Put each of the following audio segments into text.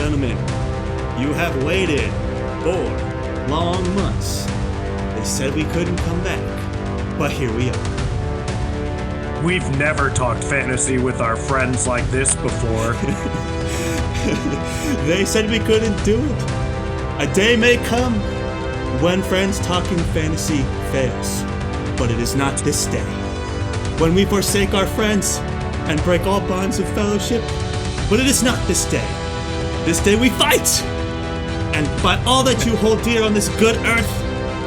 gentlemen, you have waited 4 long months. They said we couldn't come back, but here we are. We've never talked fantasy with our friends like this before. They said we couldn't do it. A day may come when friends talking fantasy fails, but it is not this day. When we forsake our friends and break all bonds of fellowship, but it is not this day. This day we fight! And by all that you hold dear on this good earth,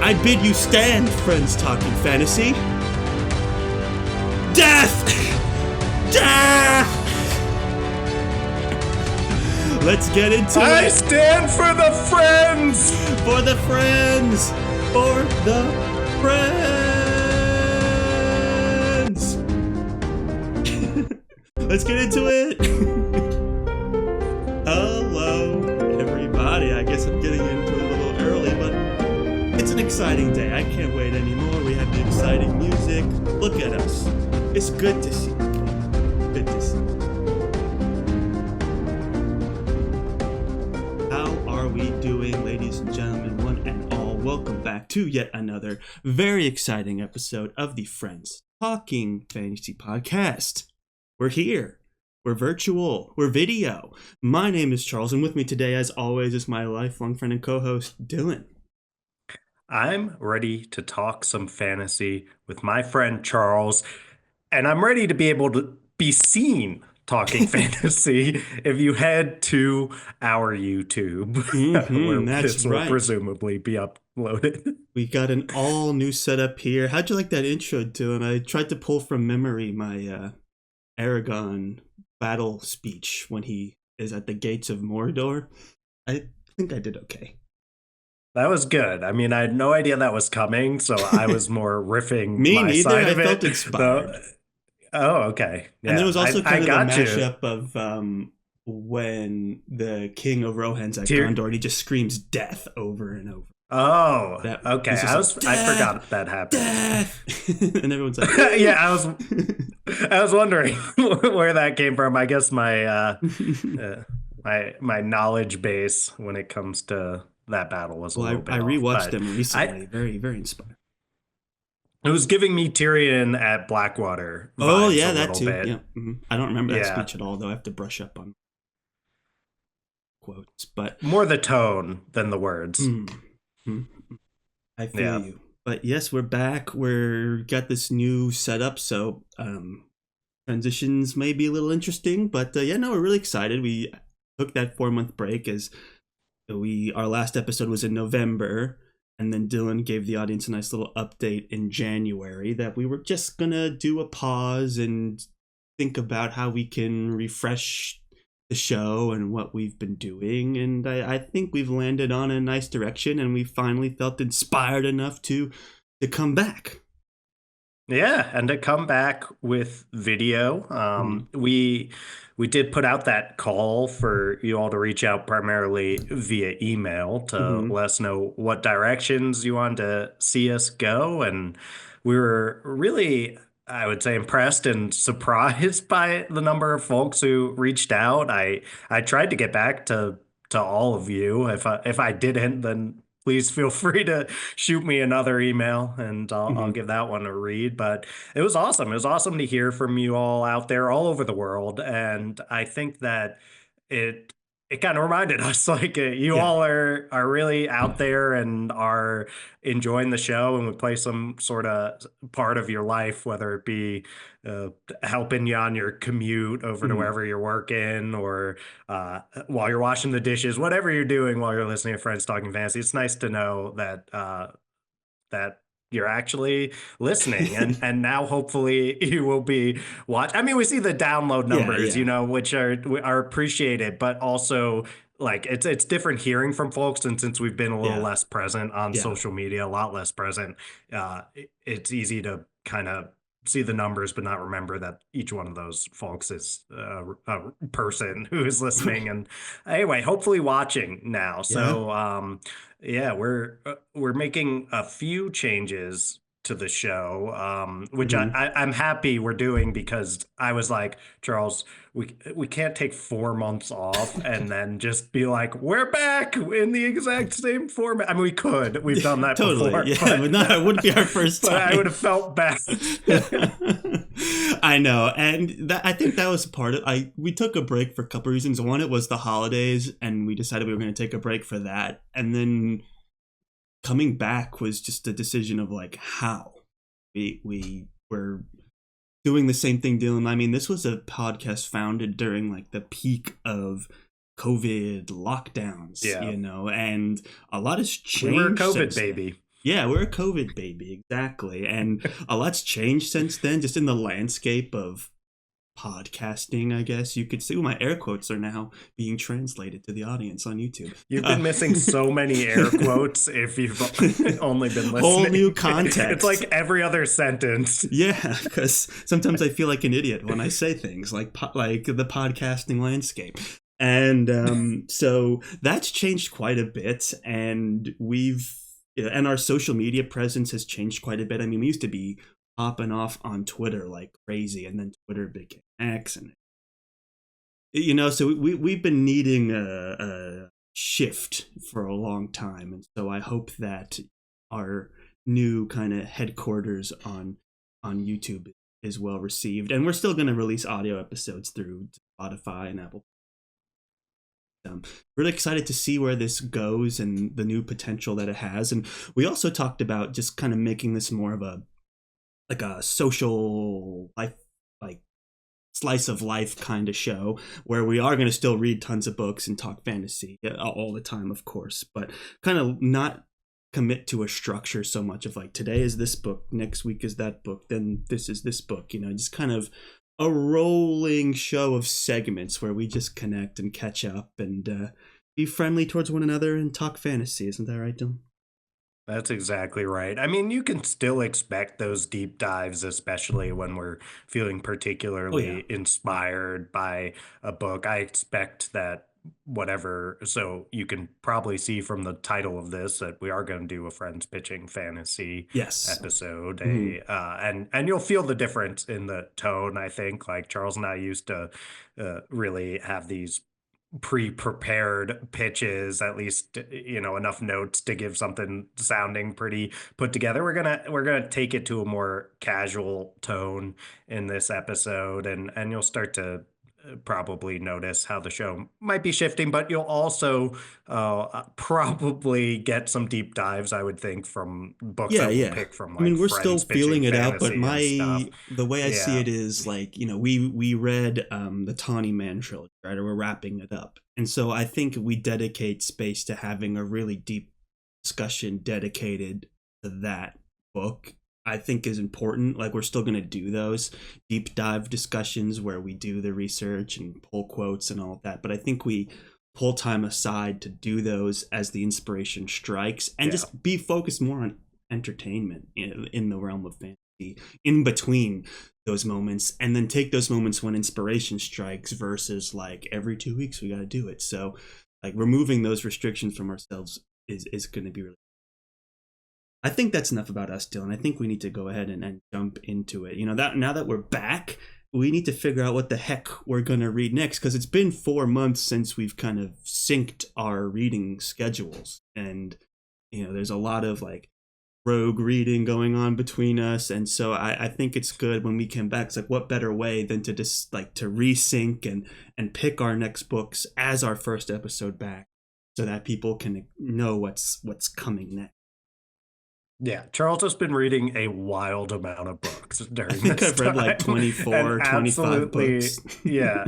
I bid you stand, friends talking fantasy. Death! Death! Let's get into it. I stand for the friends! For the friends! For the friends! Let's get into it! Hello, everybody. I guess I'm getting into it a little early, but it's an exciting day. I can't wait anymore. We have the exciting music. Look at us. It's good to see you. Good to see you. How are we doing, ladies and gentlemen, one and all? Welcome back to yet another very exciting episode of the Friends Talking Fantasy Podcast. We're here. We're virtual. We're video. My name is Charles, and with me today, as always, is my lifelong friend and co-host, Dylan. I'm ready to talk some fantasy with my friend Charles, and I'm ready to be able to be seen talking fantasy if you head to our YouTube, where that's this right. will presumably be uploaded. We got an all new setup here. How'd you like that intro, Dylan? I tried to pull from memory my Aragon battle speech when he is at the gates of Mordor. I think I did okay. That was good. I mean, I had no idea that was coming, so I was more riffing Me my neither. side I of it. felt inspired. Oh, okay. Yeah. And then it was also kind of the got mashup of when the king of Rohan's at Gondor and he just screams death over and over. Oh, that, okay. I forgot that happened. Death! And everyone's like, yeah, I was wondering where that came from. I guess my my knowledge base when it comes to that battle was a little bit. I rewatched off, them recently. Very, very inspired. It was giving me Tyrion at Blackwater vibes. Oh yeah, a that little too. bit. Yeah, I don't remember that speech at all, though. I have to brush up on quotes, but more the tone than the words. I feel you. But yes, we're back. We're got this new setup, so transitions may be a little interesting, but we're really excited. We took that 4-month break as our last episode was in November, and then Dylan gave the audience a nice little update in January that we were just gonna do a pause and think about how we can refresh the show and what we've been doing, and I think we've landed on a nice direction, and we finally felt inspired enough to come back. Yeah, and to come back with video. We did put out that call for you all to reach out primarily via email to let us know what directions you wanted to see us go, and we were really, I would say, impressed and surprised by the number of folks who reached out. I tried to get back to all of you. If I didn't, then please feel free to shoot me another email, and I'll give that one a read. But it was awesome. It was awesome to hear from you all out there all over the world, and I think that it kind of reminded us like you all are really out there and are enjoying the show and would play some sort of part of your life, whether it be helping you on your commute over to wherever you're working, or while you're washing the dishes, whatever you're doing while you're listening to Friends Talking Fantasy. It's nice to know that that you're actually listening, and now hopefully you will be watch. I mean, we see the download numbers, which are appreciated, but also like it's different hearing from folks, and since we've been a little less present on social media, a lot less present, it's easy to kind of see the numbers but not remember that each one of those folks is a person who is listening and anyway, hopefully watching now. So we're making a few changes to the show, which Mm-hmm. I'm happy we're doing, because I was like, Charles, we can't take 4 months off and then just be like, we're back in the exact same format. I mean, we could. We've done that Totally, before, yeah, but not. It wouldn't be our first but I would time. have felt bad. I know, and I think that was part of. We took a break for a couple reasons. One, it was the holidays, and we decided we were going to take a break for that, and then coming back was just a decision of like how we were doing the same thing, Dylan. I mean, this was a podcast founded during like the peak of COVID lockdowns, Yeah. and a lot has We were a changed COVID since then. baby. Yeah, we're a COVID baby, exactly. And a lot's changed since then, just in the landscape of podcasting, I guess you could see. My air quotes are now being translated to the audience on YouTube. You've been missing so many air quotes if you've only been listening. Whole new context. It's like every other sentence. Yeah, because sometimes I feel like an idiot when I say things like the podcasting landscape. And so that's changed quite a bit, and and our social media presence has changed quite a bit. I mean, we used to be popping off on Twitter like crazy, and then Twitter became X, and so we've been needing a shift for a long time, and so I hope that our new kind of headquarters on YouTube is well received, and we're still going to release audio episodes through Spotify and Apple. Really excited to see where this goes and the new potential that it has. And we also talked about just kind of making this more of a social life, like slice of life kind of show, where we are going to still read tons of books and talk fantasy all the time, of course, but kind of not commit to a structure so much of like, today is this book, next week is that book, then this is this book, just kind of a rolling show of segments where we just connect and catch up and be friendly towards one another and talk fantasy. Isn't that right, Dylan? That's exactly right. I mean, you can still expect those deep dives, especially when we're feeling Oh yeah. particularly inspired by a book. I expect that whatever, so you can probably see from the title of this that we are going to do a friends pitching fantasy Yes. episode, Mm-hmm. and you'll feel the difference in the tone. I think, like, Charles and I used to really have these pre-prepared pitches, at least enough notes to give something sounding pretty put together. We're gonna take it to a more casual tone in this episode, and you'll start to probably notice how the show might be shifting, but you'll also probably get some deep dives, I would think, from books Yeah, that we'll yeah. pick from, I mean, like, we're still friends feeling pitching it out, but fantasy and stuff. the way I see Yeah. it is like, we read the Tawny Man trilogy, right? Or we're wrapping it up. And so I think we dedicate space to having a really deep discussion dedicated to that book. I think is important. Like, we're still going to do those deep dive discussions where we do the research and pull quotes and all of that. But I think we pull time aside to do those as the inspiration strikes and Yeah. just be focused more on entertainment in the realm of fantasy in between those moments, and then take those moments when inspiration strikes versus like every 2 weeks we got to do it. So like removing those restrictions from ourselves is going to be really. I think that's enough about us, Dylan. I think we need to go ahead and jump into it. That now that we're back, we need to figure out what the heck we're going to read next, because it's been 4 months since we've kind of synced our reading schedules. And, there's a lot of like rogue reading going on between us. And so I think it's good when we come back. It's like, what better way than to just like to resync and pick our next books as our first episode back so that people can know what's coming next. Yeah, Charles has been reading a wild amount of books I during think this I've read like time. 24, And 25 absolutely, books. yeah,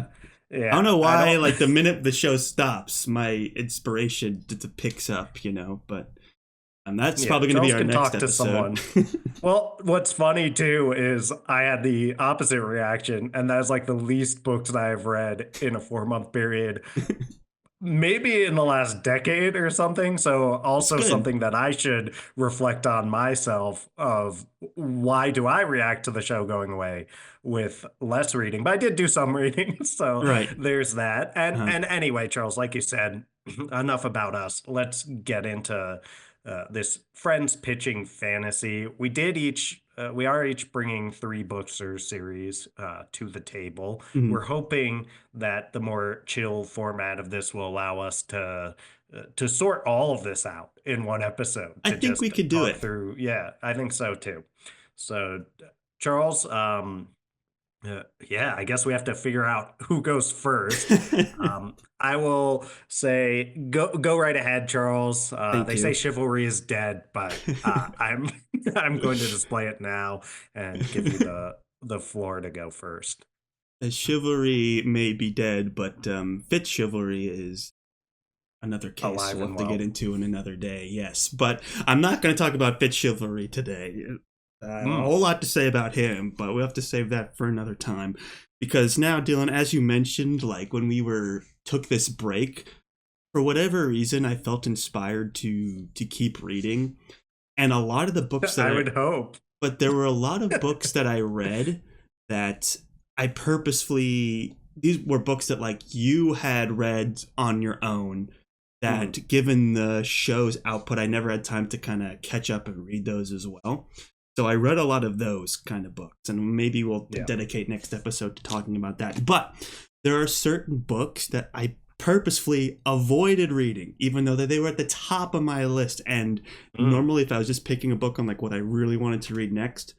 I don't yeah. know I why, don't. like the minute the show stops, my inspiration picks up, but that's Yeah, probably going to be Charles our can next talk to episode. someone. Well, what's funny too is I had the opposite reaction, and that's like the least books that I've read in a 4 month period, maybe in the last decade or something. So It's also good. something that I should reflect on myself of, why do I react to the show going away with less reading? But I did do some reading, so Right. there's that. And Uh-huh. and anyway, Charles, like you said, enough about us. Let's get into this friends pitching fantasy. We are each bringing 3 books or series to the table. Mhm. We're hoping that the more chill format of this will allow us to sort all of this out in one episode I to think we just could do talk it. through. Yeah, I think so too. So, Charles, yeah, I guess we have to figure out who goes first. I will say go right ahead, Charles. Thank They say you. chivalry is dead, but I'm I'm going to display it now and give you the floor to go first. Chivalry may be dead, but fit chivalry is another case Alive we'll have and to get well. into in another day. Yes, but I'm not going to talk about fit chivalry today. A Mm. whole lot to say about him, but we'll have to save that for another time. Because now, Dylan, as you mentioned, like when we were took this break, for whatever reason, I felt inspired to keep reading, and a lot of the books that I I would hope. but there were a lot of books that I read that I purposefully these were books that like you had read on your own Mm. that given the show's output I never had time to kind of catch up and read those as well. So I read a lot of those kind of books and maybe we'll Yeah. dedicate next episode to talking about that. But there are certain books that I purposefully avoided reading even though they were at the top of my list, and Mm. normally if I was just picking a book on like what I really wanted to read next,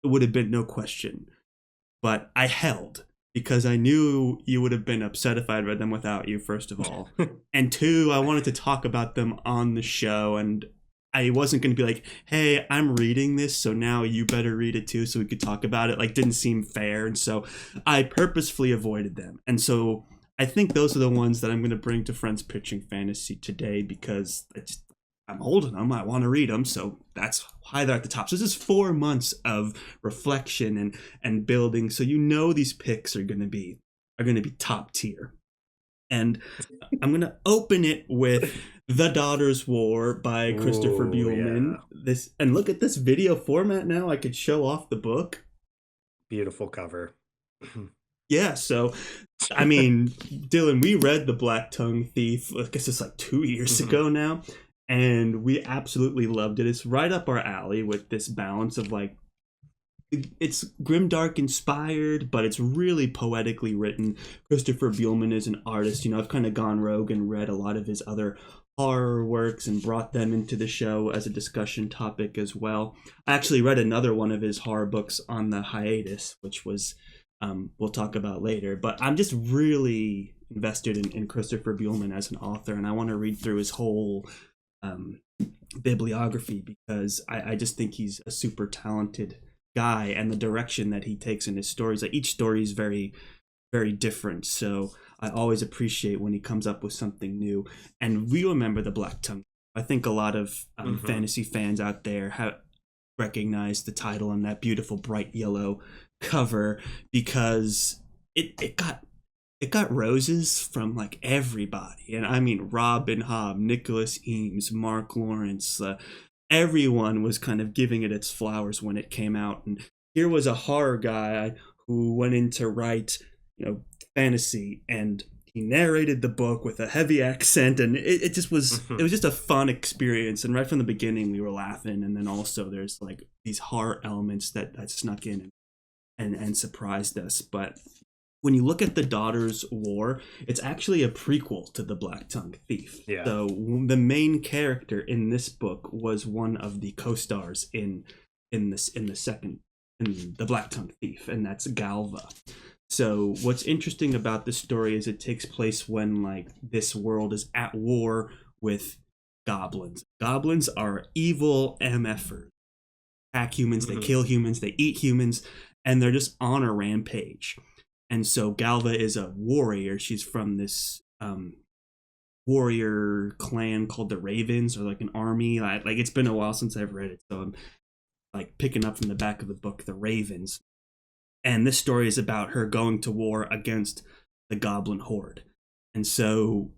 it would have been no question. But I held because I knew you would have been upset if I'd read them without you, first of all. And two, I wanted to talk about them on the show, and I wasn't going to be like, hey, I'm reading this, so now you better read it too so we could talk about it. Like, didn't seem fair. And so I purposefully avoided them. And so I think those are the ones that I'm going to bring to Friends Pitching Fantasy today because I'm holding them. I want to read them, so that's why they're at the top. So this is 4 months of reflection and building. So you know these picks are going to be top tier. And I'm going to open it with The Daughter's War by Christopher Ooh, Buehlman. yeah. This, and look at this video format now. I could show off the book. Beautiful cover. Yeah, so I mean, Dylan, we read The Black Tongue Thief, I guess it's like 2 years Mhm. ago now, and we absolutely loved it. It's right up our alley with this balance of like, it's grimdark inspired, but it's really poetically written. Christopher Buehlman is an artist. You know, I've kind of gone rogue and read a lot of his other horror works and brought them into the show as a discussion topic as well. I actually read another one of his horror books on the hiatus, which was we'll talk about later. But I'm just really invested in Christopher Buehlman as an author, and I want to read through his whole bibliography because I just think he's a super talented guy, and the direction that he takes in his stories, like each story is very, very different. So I always appreciate when he comes up with something new. And we remember The Black Tongue. I think a lot of fantasy fans out there have recognized the title and that beautiful bright yellow cover because it got roses from like everybody, and I mean Robin Hobb, Nicholas Eames, Mark Lawrence, everyone was kind of giving it its flowers when it came out. And here was a horror guy who went in to write, you know, fantasy, and he narrated the book with a heavy accent, and it just was it was just a fun experience. And right from the beginning we were laughing, and then also there's like these horror elements that snuck in and surprised us. But when you look at The Daughter's War, it's actually a prequel to The Black Tongue Thief. Yeah. So the main character in this book was one of the co-stars in The Black Tongue Thief, and that's Galva. So what's interesting about this story is it takes place when like this world is at war with goblins. Goblins are evil MFers. Attack humans, they kill humans, they eat humans, and they're just on a rampage. And so Galva is a warrior. She's from this warrior clan called the Ravens, or like an army. Like it's been a while since I've read it, so I'm like picking up from the back of the book, the Ravens. And this story is about her going to war against the Goblin Horde. And so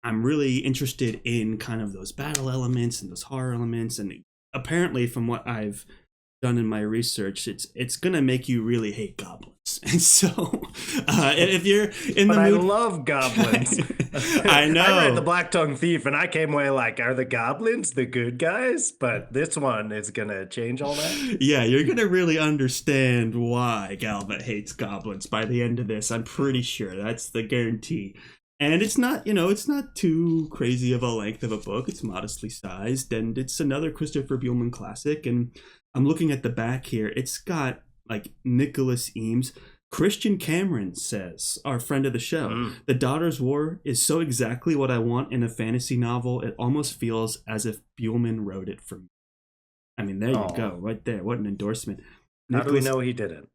I'm really interested in kind of those battle elements and those horror elements. And apparently, from what I've done in my research, it's going to make you really hate goblins. And so, if you're in But the I mood, love goblins. I I read The know. Black Tongue Thief and I came away like, are the goblins the good guys? But this one is gonna change all that. Yeah, you're gonna really understand why Galva hates goblins by the end of this. I'm pretty sure that's the guarantee. And it's not, it's not too crazy of a length of a book. It's modestly sized, and it's another Christopher Buehlman classic. And I'm looking at the back here. It's got like Nicholas Eames. Christian Cameron says, our friend of the show, The Daughter's War is so exactly what I want in a fantasy novel. It almost feels as if Buehlman wrote it for me. I mean, there you go, right there. What an endorsement. How do we know he didn't?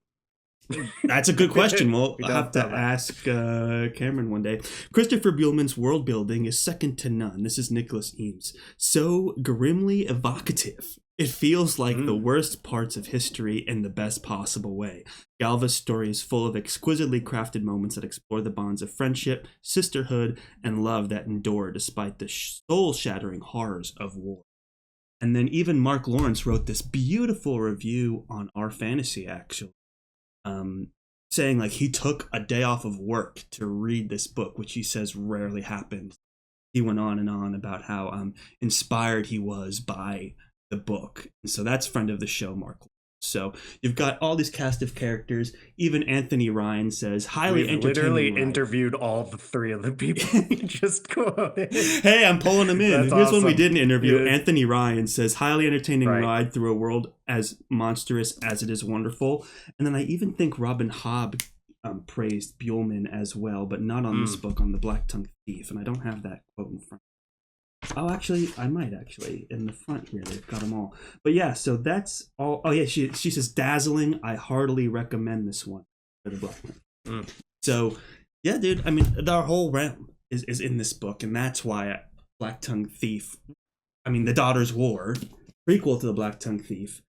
That's a good question. We'll We have don't to know that. ask Cameron one day. Christopher Buehlman's world building is second to none. This is Nicholas Eames. So grimly evocative. It feels like the worst parts of history in the best possible way. Galva's story is full of exquisitely crafted moments that explore the bonds of friendship, sisterhood, and love that endure despite the soul-shattering horrors of war. And then even Mark Lawrence wrote this beautiful review on Our Fantasy, actually, saying like he took a day off of work to read this book, which he says rarely happens. He went on and on about how inspired he was by the book. And so that's friend of the show, Mark Lawrence. So you've got all these cast of characters. Even Anthony Ryan says highly We've entertaining. literally interviewed all the three of the people you just quoted. Hey, I'm pulling them in. That's Here's awesome. one we didn't interview. Yeah. Anthony Ryan says highly entertaining Right. ride through a world as monstrous as it is wonderful. And then I even think Robin Hobb praised Buehlman as well, but not on this book, on The Black Tongue Thief. And I don't have that quote in front. Oh, actually, I might actually. In the front here, they've got them all. But yeah, so that's all. Oh yeah, she says dazzling. I heartily recommend this one for The Black Tongue. So yeah, dude. I mean, our whole realm is in this book, and that's why Black Tongue Thief. I mean, The Daughter's War, prequel to The Black Tongue Thief,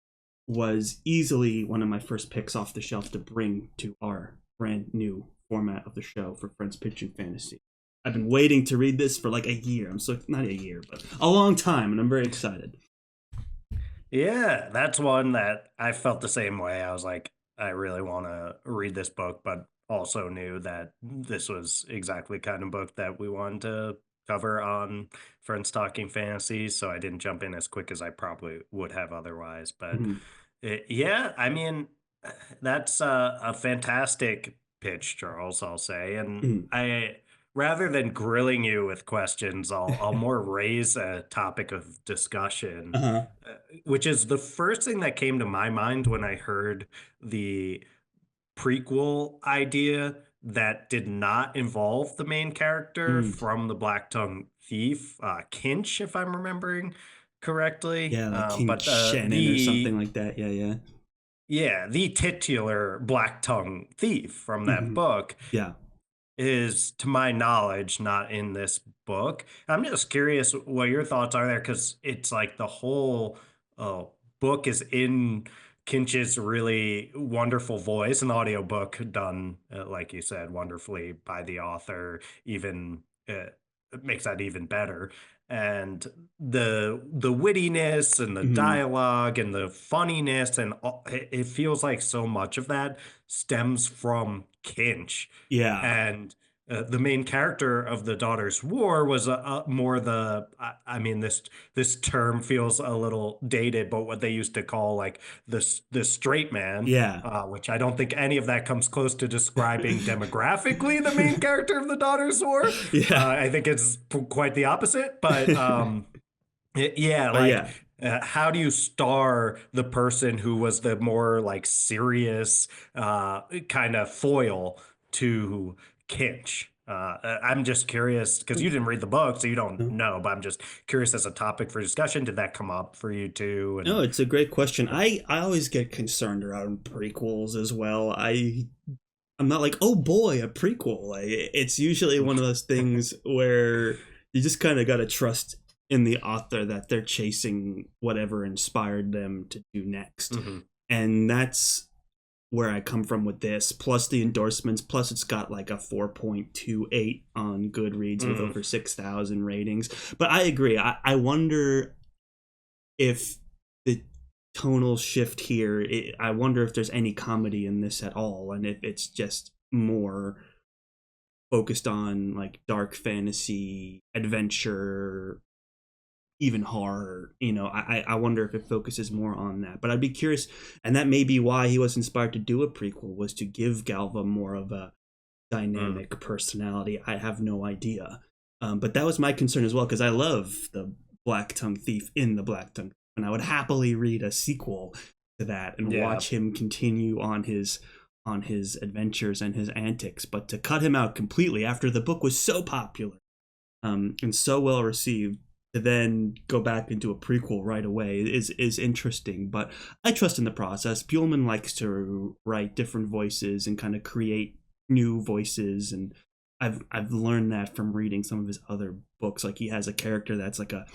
was easily one of my first picks off the shelf to bring to our brand new format of the show for Friends Pitching Fantasy. I've been waiting to read this for like a year. I'm so not a year, but a long time, and I'm very excited. Yeah, that's one that I felt the same way. I was like, I really want to read this book, but also knew that this was exactly the kind of book that we wanted to cover on Friends Talking Fantasy. So I didn't jump in as quick as I probably would have otherwise. But yeah, I mean, that's a fantastic pitch, Charles, I'll say. And rather than grilling you with questions, I'll more raise a topic of discussion, which is the first thing that came to my mind when I heard the prequel idea that did not involve the main character from the Black Tongue Thief, Kinch, if I'm remembering correctly. Yeah, like King But Shannon or something like that. yeah, the titular Black Tongue Thief from that book Yeah. is, to my knowledge, not in this book. I'm just curious what your thoughts are there, because it's like the whole book is in Kinch's really wonderful voice, an audiobook done, like you said, wonderfully by the author, even makes that even better. And the wittiness and the dialogue and the funniness and it feels like so much of that stems from Kinch. Yeah. And the main character of The Daughter's War was more the, I mean, this term feels a little dated, but what they used to call like the straight man, which I don't think any of that comes close to describing demographically the main character of The Daughter's War. I think it's quite the opposite, but how do you star the person who was the more like serious kind of foil to Kinch? I'm just curious because you didn't read the book, so you don't know, but I'm just curious as a topic for discussion. Did that come up for you too? And no, it's a great question. I always get concerned around prequels as well. I'm not like, oh boy, a prequel. It's usually one of those things where you just kind of got to trust in the author that they're chasing whatever inspired them to do next. And that's where I come from with this, plus the endorsements, plus it's got like a 4.28 on Goodreads with over 6,000 ratings. But I agree. I wonder if the tonal shift here. I wonder if there's any comedy in this at all, and if it's just more focused on like dark fantasy, adventure, even horror. I wonder if it focuses more on that. But I'd be curious, and that may be why he was inspired to do a prequel, was to give Galva more of a dynamic personality. I have no idea. But that was my concern as well, because I love the Black Tongue Thief in the Black Tongue, and I would happily read a sequel to that and watch him continue on his adventures and his antics. But to cut him out completely after the book was so popular and so well received, to then go back into a prequel right away is interesting. But I trust in the process. Buehlman likes to write different voices and kind of create new voices, and I've learned that from reading some of his other books. Like, he has a character that's like a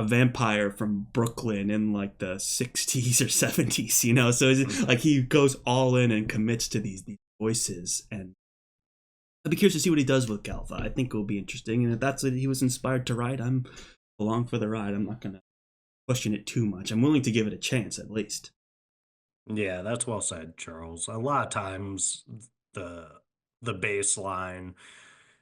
vampire from Brooklyn in like the 60s or 70s, so it's like he goes all in and commits to these voices. And I'd be curious to see what he does with Galva. I think it will be interesting, and if that's what he was inspired to write, I'm along for the ride. I'm not gonna question it too much. I'm willing to give it a chance, at least. Yeah, that's well said, Charles. A lot of times the baseline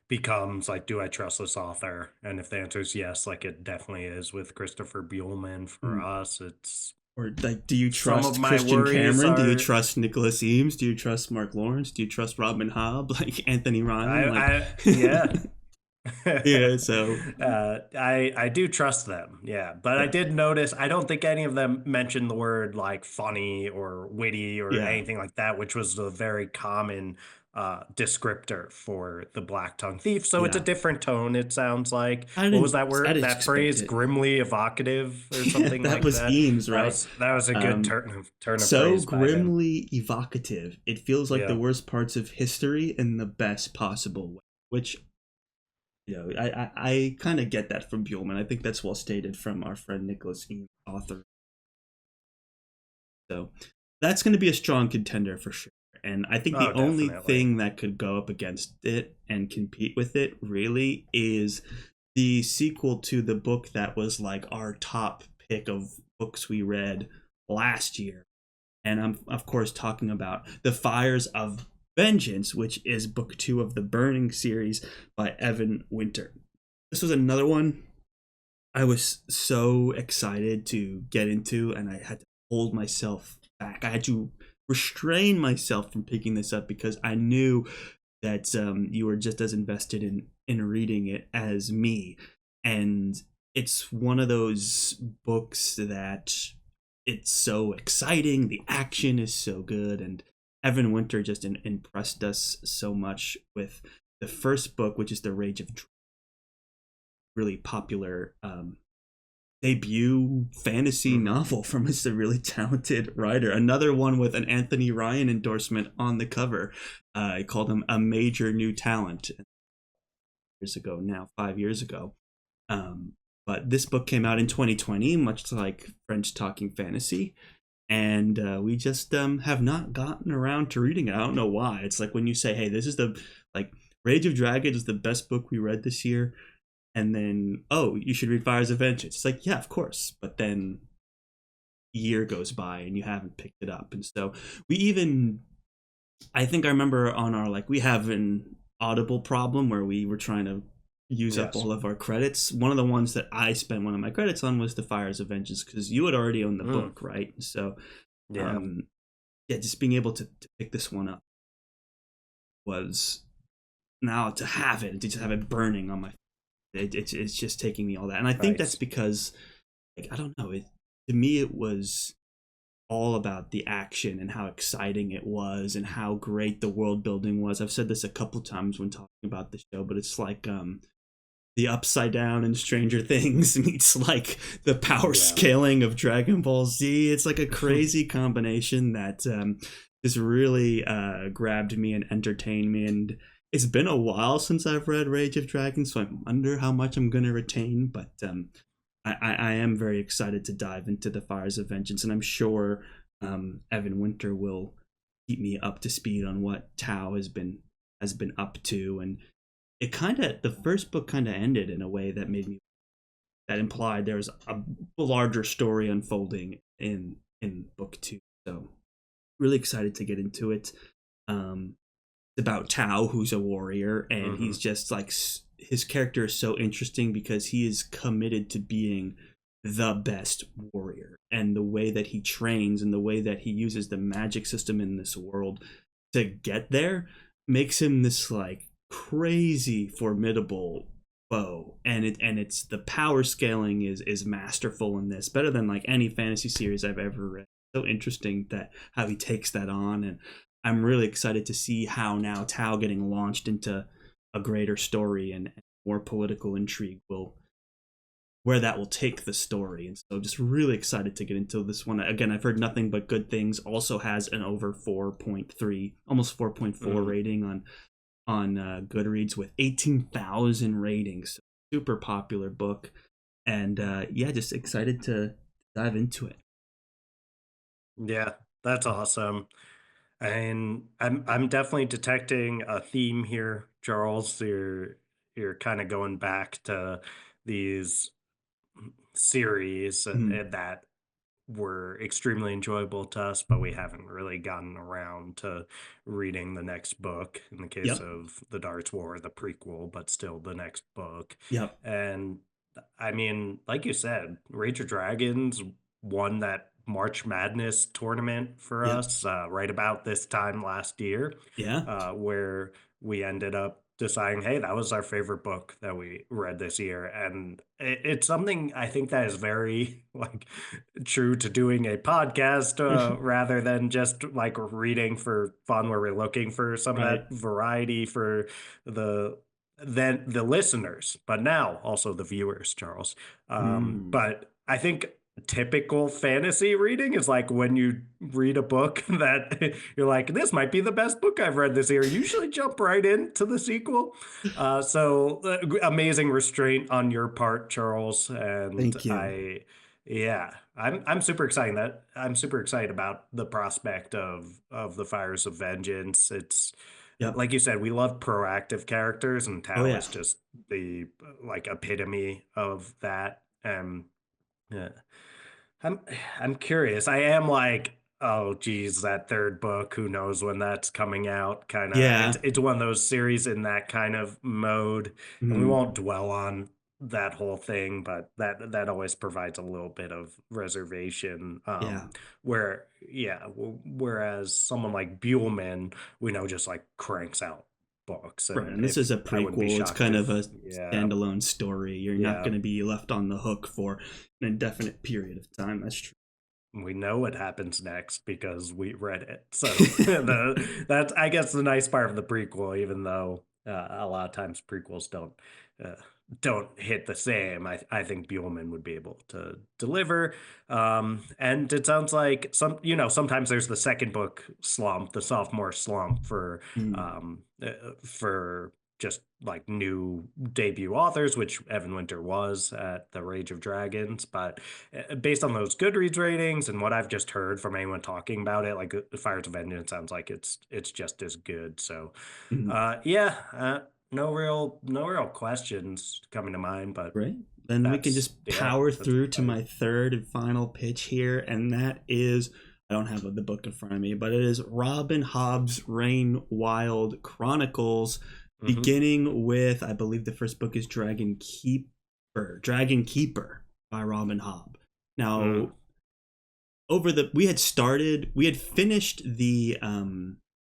becomes like, do I trust this author? And if the answer is yes, like it definitely is with Christopher Buehlman. For us, it's, or like, do you some of trust my Christian worries Cameron? Do you are, trust Nicholas Eames? Do you trust Mark Lawrence? Do you trust Robin Hobb? Like Anthony Ryan? yeah. Yeah, so I do trust them, yeah, but I did notice I don't think any of them mentioned the word like funny or witty or yeah, anything like that, which was a very common descriptor for the Black Tongue Thief. So it's a yeah. different tone. It sounds like, I what was didn't that I word? didn't That expect phrase, it. grimly evocative or Yeah, something that like was that. Eames, That right? was a good turn of So phrase by him. grimly evocative. It feels like the Yeah. worst parts of history in the best possible way, which I kind of get that from Buehlman. I think that's well stated from our friend Nicholas Eames, author. So that's going to be a strong contender for sure. And I think the Oh, only definitely. thing that could go up against it and compete with it really is the sequel to the book that was like our top pick of books we read last year. And I'm, of course, talking about The Fires of Vengeance, which is book 2 of the Burning series by Evan Winter. This was another one I was so excited to get into, and I had to hold myself back. I had to restrain myself from picking this up because I knew that you were just as invested in reading it as me. And it's one of those books that it's so exciting. The action is so good, and Evan Winter just impressed us so much with the first book, which is The Rage of Dragon, really popular debut fantasy novel from a really talented writer. Another one with an Anthony Ryan endorsement on the cover. I called him a major new talent years ago now, 5 years ago. But this book came out in 2020, much like French Talking Fantasy. And we just have not gotten around to reading it. I don't know why. It's like when you say, hey, this is the, like, Rage of Dragon is the best book we read this year. And then, oh, you should read Fires of Vengeance. It's like, yeah, of course. But then a year goes by and you haven't picked it up. And so we even, I think I remember on our, like, we have an Audible problem where we were trying to use up all of our credits. One of the ones that I spent one of my credits on was The Fires of Vengeance, because you had already owned the book, right? So Yeah. yeah, just being able to pick this one up was, now to have it, to just have it burning on my, it's just taking me all that. And I think that's because, like, I don't know, to me it was all about the action and how exciting it was and how great the world building was. I've said this a couple times when talking about the show, but it's like the Upside Down and Stranger Things meets like the power scaling of Dragon Ball Z. It's like a crazy combination that just really grabbed me and entertained me. And it's been a while since I've read Rage of Dragons, so I wonder how much I'm going to retain. But I am very excited to dive into The Fires of Vengeance, and I'm sure Evan Winter will keep me up to speed on what Tao has been up to. And it the first book kind of ended in a way that implied there was a larger story unfolding in in book 2. So really excited to get into it. It's about Tao, who's a warrior, and he's just like, his character is so interesting because he is committed to being the best warrior, and the way that he trains and the way that he uses the magic system in this world to get there makes him this like crazy formidable foe. And it's the power scaling is masterful in this, better than like any fantasy series I've ever read. So interesting that how he takes that on, and I'm really excited to see how now Tao getting launched into a greater story and more political intrigue will, where that will take the story. And so just really excited to get into this one. Again, I've heard nothing but good things. Also has an over 4.3, almost 4.4 rating on Goodreads with 18,000 ratings. Super popular book. And yeah, just excited to dive into it. Yeah, that's awesome. And I'm definitely detecting a theme here, Charles. You're kind of going back to these series Mhm. that were extremely enjoyable to us, but we haven't really gotten around to reading the next book. In the case Yep. of The Darts War, the prequel, but still the next book. Yep. And I mean, like you said, Rage of Dragons won that March Madness tournament for Yep. us right about this time last year, Yeah. where we ended up deciding, hey, that was our favorite book that we read this year. And it's something I think that is very like true to doing a podcast rather than just like reading for fun, where we're looking for some of Right. that variety for the then the listeners, but now also the viewers, Charles. Mm. But I think typical fantasy reading is like when you read a book that you're like, this might be the best book I've read this year. You usually jump right into the sequel. So amazing restraint on your part, Charles. And Thank you. yeah, I'm super excited that I'm super excited about the prospect of the Fires of Vengeance. It's Yep. like you said, we love proactive characters, and Oh Tao yeah. is just the like epitome of that. Yeah. I'm I'm curious. I am like, oh geez, that third book, who knows when that's coming out? Kind of Yeah. it's one of those series in that kind of mode. And we Mm. won't dwell on that whole thing, but that always provides a little bit of reservation. Yeah. Where yeah, whereas someone like Buehlman, we know just like cranks out books, Right. and And this if is a I wouldn't be prequel. It's shocked kind of if a yeah, standalone story. You're not yeah. going to be left on the hook for an indefinite period of time. That's true. We know what happens next because we read it. So that's I guess the nice part of the prequel, even though a lot of times prequels uh, don't hit the same. I think Buellman would be able to deliver. And it sounds like sometimes there's the second book slump, the sophomore slump Mm. for just like new debut authors, which Evan Winter was at the Rage of Dragons. But based on those Goodreads ratings and what I've just heard from anyone talking about it, like Fire to Vengeance sounds like it's just as good. So, Mm. yeah, no real questions coming to mind, but Right. Then we can that's just yeah, power that's through to exciting. my third and final pitch here, and that is, I don't have the book in front of me, but it is Robin Hobb's Rain Wild Chronicles, Hmm. beginning with, I believe the first book is Dragon Keeper by Robin Hobb. Mm, Now, we had finished the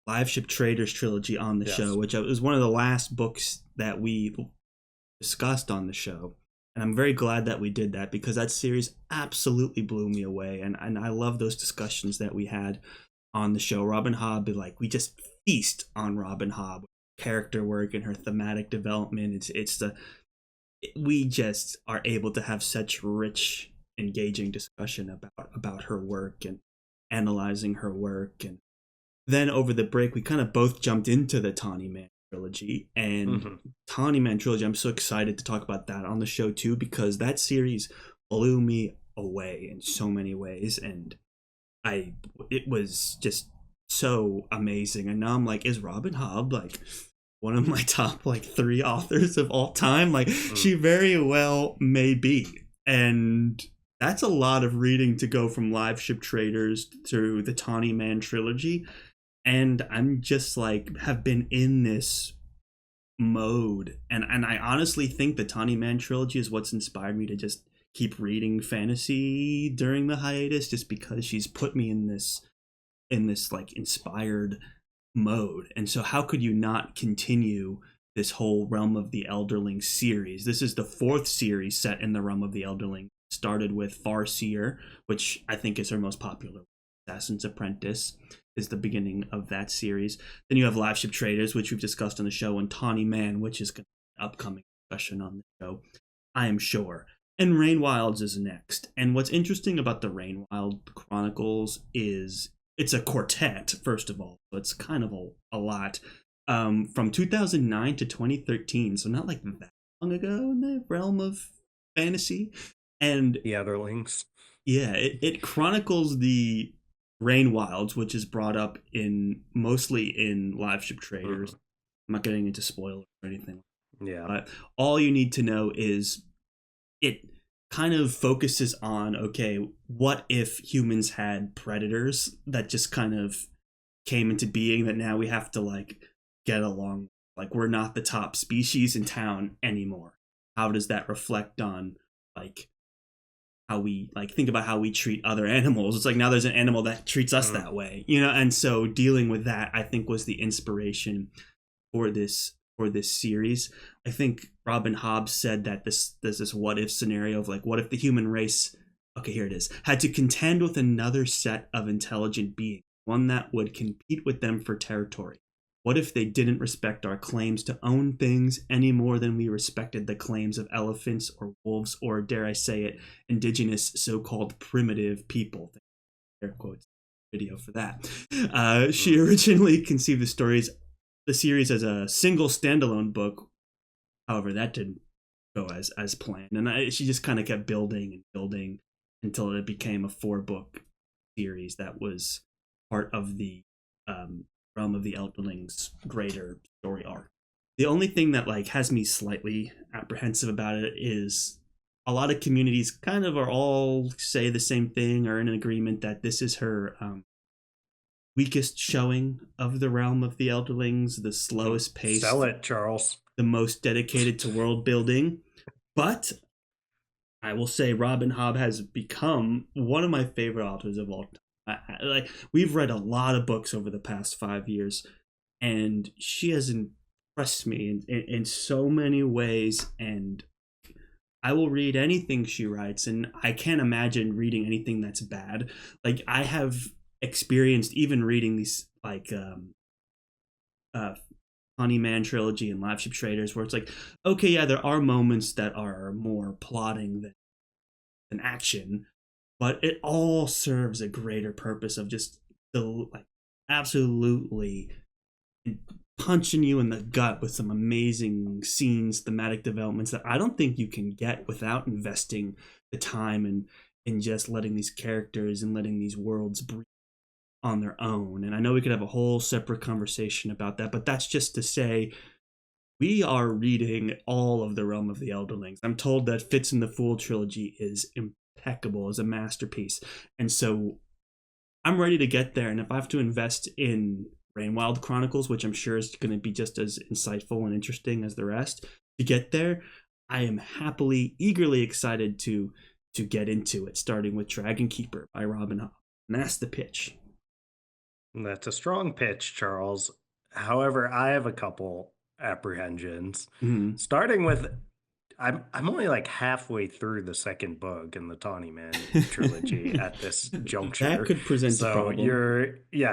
Live Ship Traders trilogy on the show, yes. which was one of the last books that we discussed on the show. And I'm very glad that we did that because that series absolutely blew me away. And I love those discussions that we had on the show. Robin Hobb, like, we just feast on Robin Hobb, character work and her thematic development. We just are able to have such rich, engaging discussion about her work and analyzing her work. And then over the break, we kind of both jumped into the Tawny Man trilogy. And Hmm. Tawny Man trilogy, I'm so excited to talk about that on the show too, because that series blew me away in so many ways. And it was just so amazing. And now I'm like, is Robin Hobb like one of my top like 3 authors of all time? Like, Mm, she very well may be. And that's a lot of reading to go from Live Ship Traders to the Tawny Man trilogy. And I'm just like, have been in this mode. And I honestly think the Tawny Man trilogy is what's inspired me to just keep reading fantasy during the hiatus, just because she's put me in this like inspired mode. And so how could you not continue this whole Realm of the Elderling series? This is the fourth series set in the Realm of the Elderling. Started with Farseer, which I think is her most popular. Assassin's Apprentice is the beginning of that series. Then you have Live Ship Traders, which we've discussed on the show, and Tawny Man, which is going to be an upcoming discussion on the show, I am sure. And Rain Wilds is next. And what's interesting about the Rain Wild Chronicles is it's a quartet, first of all. So it's kind of a lot. From 2009 to 2013, so not like that long ago in the realm of fantasy. And the Otherlings. Yeah, it chronicles the Rain Wilds, which is brought up in mostly in Live Ship Traders. I'm not getting into spoilers or anything. Yeah. But all you need to know is it kind of focuses on, okay, what if humans had predators that just kind of came into being that now we have to like get along? Like, we're not the top species in town anymore. How does that reflect on like how we like think about how we treat other animals? It's like now there's an animal that treats us that way, you know. And so dealing with that, I think, was the inspiration for this series. I think Robin Hobb said that there's this what if scenario of like, what if the human race, okay, here it is, had to contend with another set of intelligent beings, one that would compete with them for territory. What if they didn't respect our claims to own things any more than we respected the claims of elephants or wolves or, dare I say it, indigenous so-called primitive people? Air quotes video for that. She originally conceived the series as a single standalone book. However, that didn't go as planned, and she just kind of kept building and building until it became a 4-book series that was part of the Realm of the Elderlings greater story arc. The only thing that like has me slightly apprehensive about it is a lot of communities kind of are all say the same thing or in agreement that this is her weakest showing of the Realm of the Elderlings, the slowest paced, sell it, Charles, the most dedicated to world building. But I will say Robin Hobb has become one of my favorite authors of all time. Like, we've read a lot of books over the past 5 years, and she has impressed me in so many ways. And I will read anything she writes, and I can't imagine reading anything that's bad. Like, I have experienced even reading these like Honey Man trilogy and Live Ship Traders, where it's like, okay, yeah, there are moments that are more plotting than action, but it all serves a greater purpose of just the like absolutely punching you in the gut with some amazing scenes, thematic developments that I don't think you can get without investing the time and just letting these characters and letting these worlds breathe on their own. And I know we could have a whole separate conversation about that, but that's just to say we are reading all of the Realm of the Elderlings. I'm told that Fitz and the Fool trilogy is impeccable, as a masterpiece. And so I'm ready to get there. And if I have to invest in Rainwild Chronicles, which I'm sure is going to be just as insightful and interesting as the rest, to get there, I am happily, eagerly excited to get into it, starting with Dragon Keeper by Robin Hobb. And that's the pitch. That's a strong pitch, Charles. However, I have a couple apprehensions. Mm-hmm. Starting with, I'm only like halfway through the second book in the Tawny Man trilogy at this juncture. That could present a problem.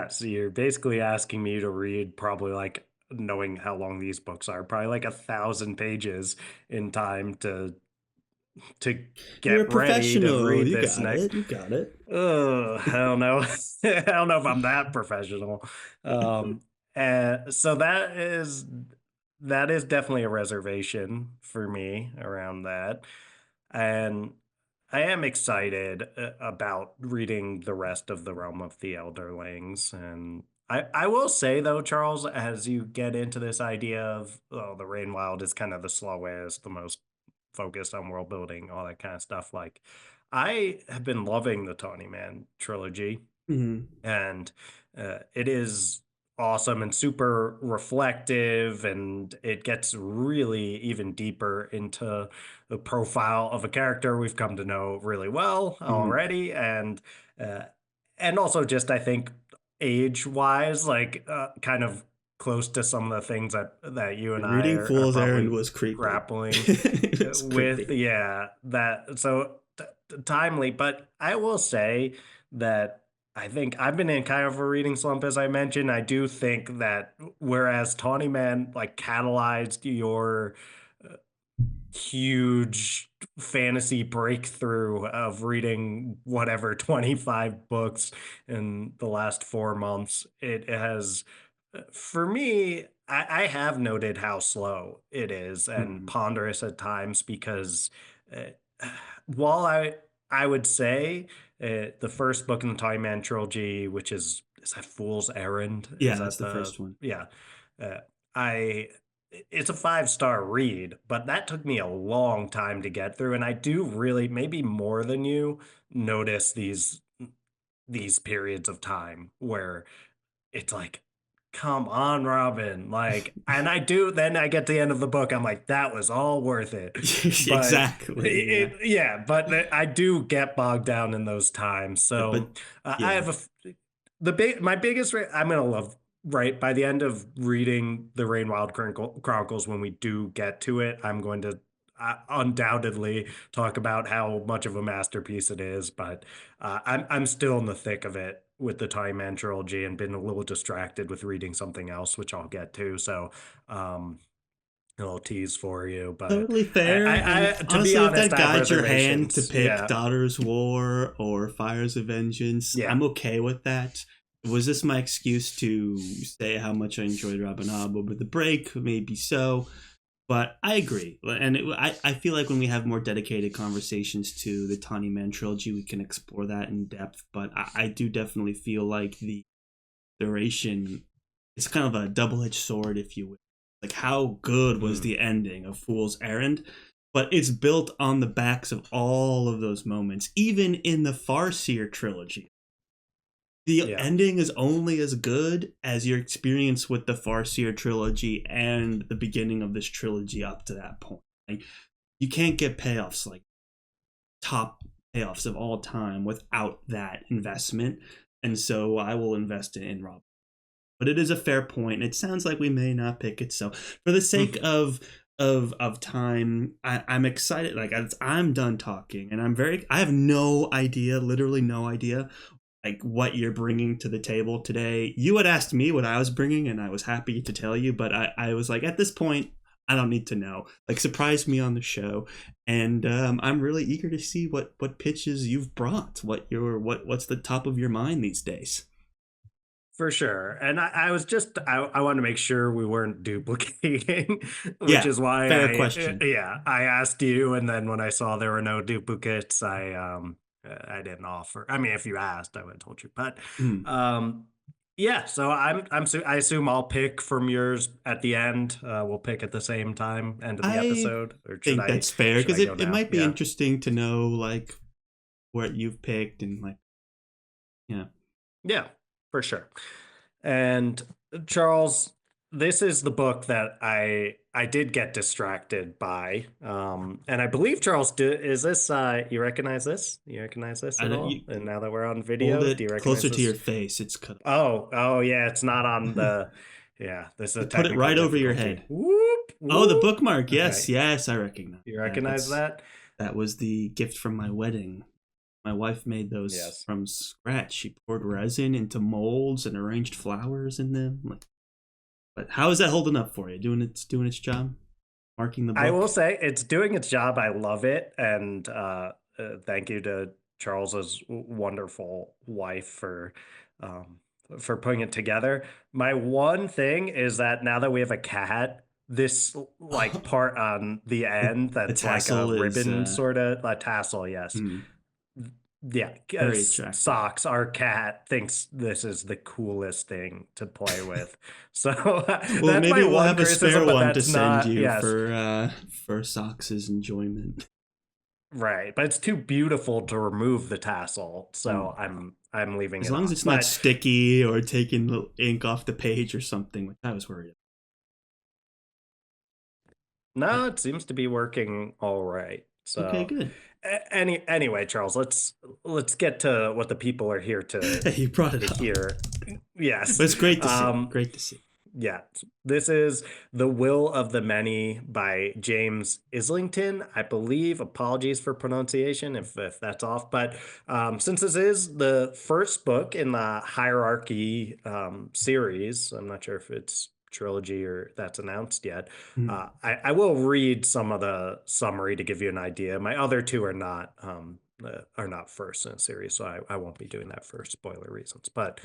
So you're basically asking me to read probably like, knowing how long these books are, probably like 1,000 pages in time You're a get ready to professional. read You this got next. it. You got it. I don't know. I don't know if I'm that professional. And so that is definitely a reservation for me around that. And I am excited about reading the rest of the Realm of the Elderlings. And I will say though, Charles, as you get into this idea of, oh, the Rainwild is kind of the slowest, the most focused on world building, all that kind of stuff. Like, I have been loving the Tawny Man trilogy, Mm-hmm. and it is awesome and super reflective, and it gets really even deeper into the profile of a character we've come to know really well Mm-hmm. already, uh, and also just I think age wise, like kind of close to some of the things that you and I Reading are Fool's Errand probably was creepy. grappling It was with. creepy. Yeah, that so timely. But I will say that I think I've been in kind of a reading slump, as I mentioned. I do think that whereas Tawny Man like catalyzed your huge fantasy breakthrough of reading whatever 25 books in the last 4 months, it has, for me, I have noted how slow it is and Mm-hmm. ponderous at times because while I would say the first book in the Time Man trilogy, which is that Fool's Errand? Is Yeah, that's that the the first one. yeah? Uh, I it's a 5-star read, but that took me a long time to get through, and I do really maybe more than you notice these periods of time where it's like, come on, Robin. Like, and I do, then I get to the end of the book, I'm like, that was all worth it. But Exactly. Yeah. yeah, but I do get bogged down in those times. But So I yeah. have my biggest, I'm going to love, right, by the end of reading the Rain Wild Chronicles, when we do get to it, I'm going to undoubtedly talk about how much of a masterpiece it is, but I'm still in the thick of it with the Time Man trilogy and been a little distracted with reading something else, which I'll get to. So, um, a little tease for you, but Totally fair. And to be honestly, if honest, that I have guides your hand to reservations. pick Yeah, Daughter's War or Fires of Vengeance, yeah, I'm okay with that. Was this my excuse to say how much I enjoyed Robin Hobb over the break? Maybe so. But I agree. And I feel like when we have more dedicated conversations to the Tawny Man trilogy, we can explore that in depth. But I do definitely feel like the duration is kind of a double-edged sword, if you will. Like, how good was mm, the ending of Fool's Errand? But it's built on the backs of all of those moments, even in the Farseer trilogy. The yeah, ending is only as good as your experience with the Farseer trilogy and the beginning of this trilogy up to that point. Like, you can't get payoffs like top payoffs of all time without that investment. And so I will invest in Rob. But it is a fair point. It sounds like we may not pick it. So for the sake of time, I'm excited. Like, I'm done talking, and I have no idea, literally no idea, like what you're bringing to the table today. You had asked me what I was bringing, and I was happy to tell you. But I was like, at this point, I don't need to know. Like, surprise me on the show, and I'm really eager to see what pitches you've brought. What's the top of your mind these days? for sure. And I was just, I wanted to make sure we weren't duplicating, which Yeah, is why fair question. yeah, I asked you. And then when I saw there were no duplicates, I didn't offer. I mean, if you asked, I would have told you. But, Mm. um, yeah, so I assume I'll pick from yours at the end. We'll pick at the same time, end of the I episode, or think that's fair should because I go it now? might be Yeah. interesting to know like what you've picked and like yeah. Yeah, for sure. And Charles, this is the book that I did get distracted by. And I believe Charles, is this you recognize this? You recognize this I at don't all? you And now that we're on hold video, do you it recognize closer to your this? face. It's cut. Oh yeah, it's not on the. Yeah, this is a Put it technical right over your difficulty. head. Whoop Oh, the whoop. bookmark. Yes, Okay, yes, I recognize you that. recognize that? That was the gift from my wedding. My wife made those Yes. from scratch. She poured resin into molds and arranged flowers in them. Like, but how is that holding up for you? Doing its job? Marking the I will book? say it's doing its job. I love it, and thank you to Charles's wonderful wife um, for putting it together. My one thing is that now that we have a cat, this like part on the end The that's like a tassel is ribbon sort of a tassel. Yes, yeah, very attractive. socks. Our cat thinks this is the coolest thing to play with. So Well, that's my maybe we'll one have a criticism, spare but one to that's send not, you yes. for Sox's enjoyment. Right, but it's too beautiful to remove the tassel, Mm. so I'm leaving As it long as on. it's not But sticky or taking the ink off the page or something, which I was worried no, about. it seems to be working all right. Okay, So good. anyway, Charles, let's get to what the people are here You brought to it up. hear. Yes. But it's great to see. Um, Great to see. Yeah, this is The Will of the Many by James Islington, I believe. Apologies for pronunciation if that's off. But since this is the first book in the Hierarchy series, I'm not sure if it's trilogy or that's announced yet. Mm. I will read some of the summary to give you an idea. My other two are not first in a series, so I won't be doing that for spoiler reasons. But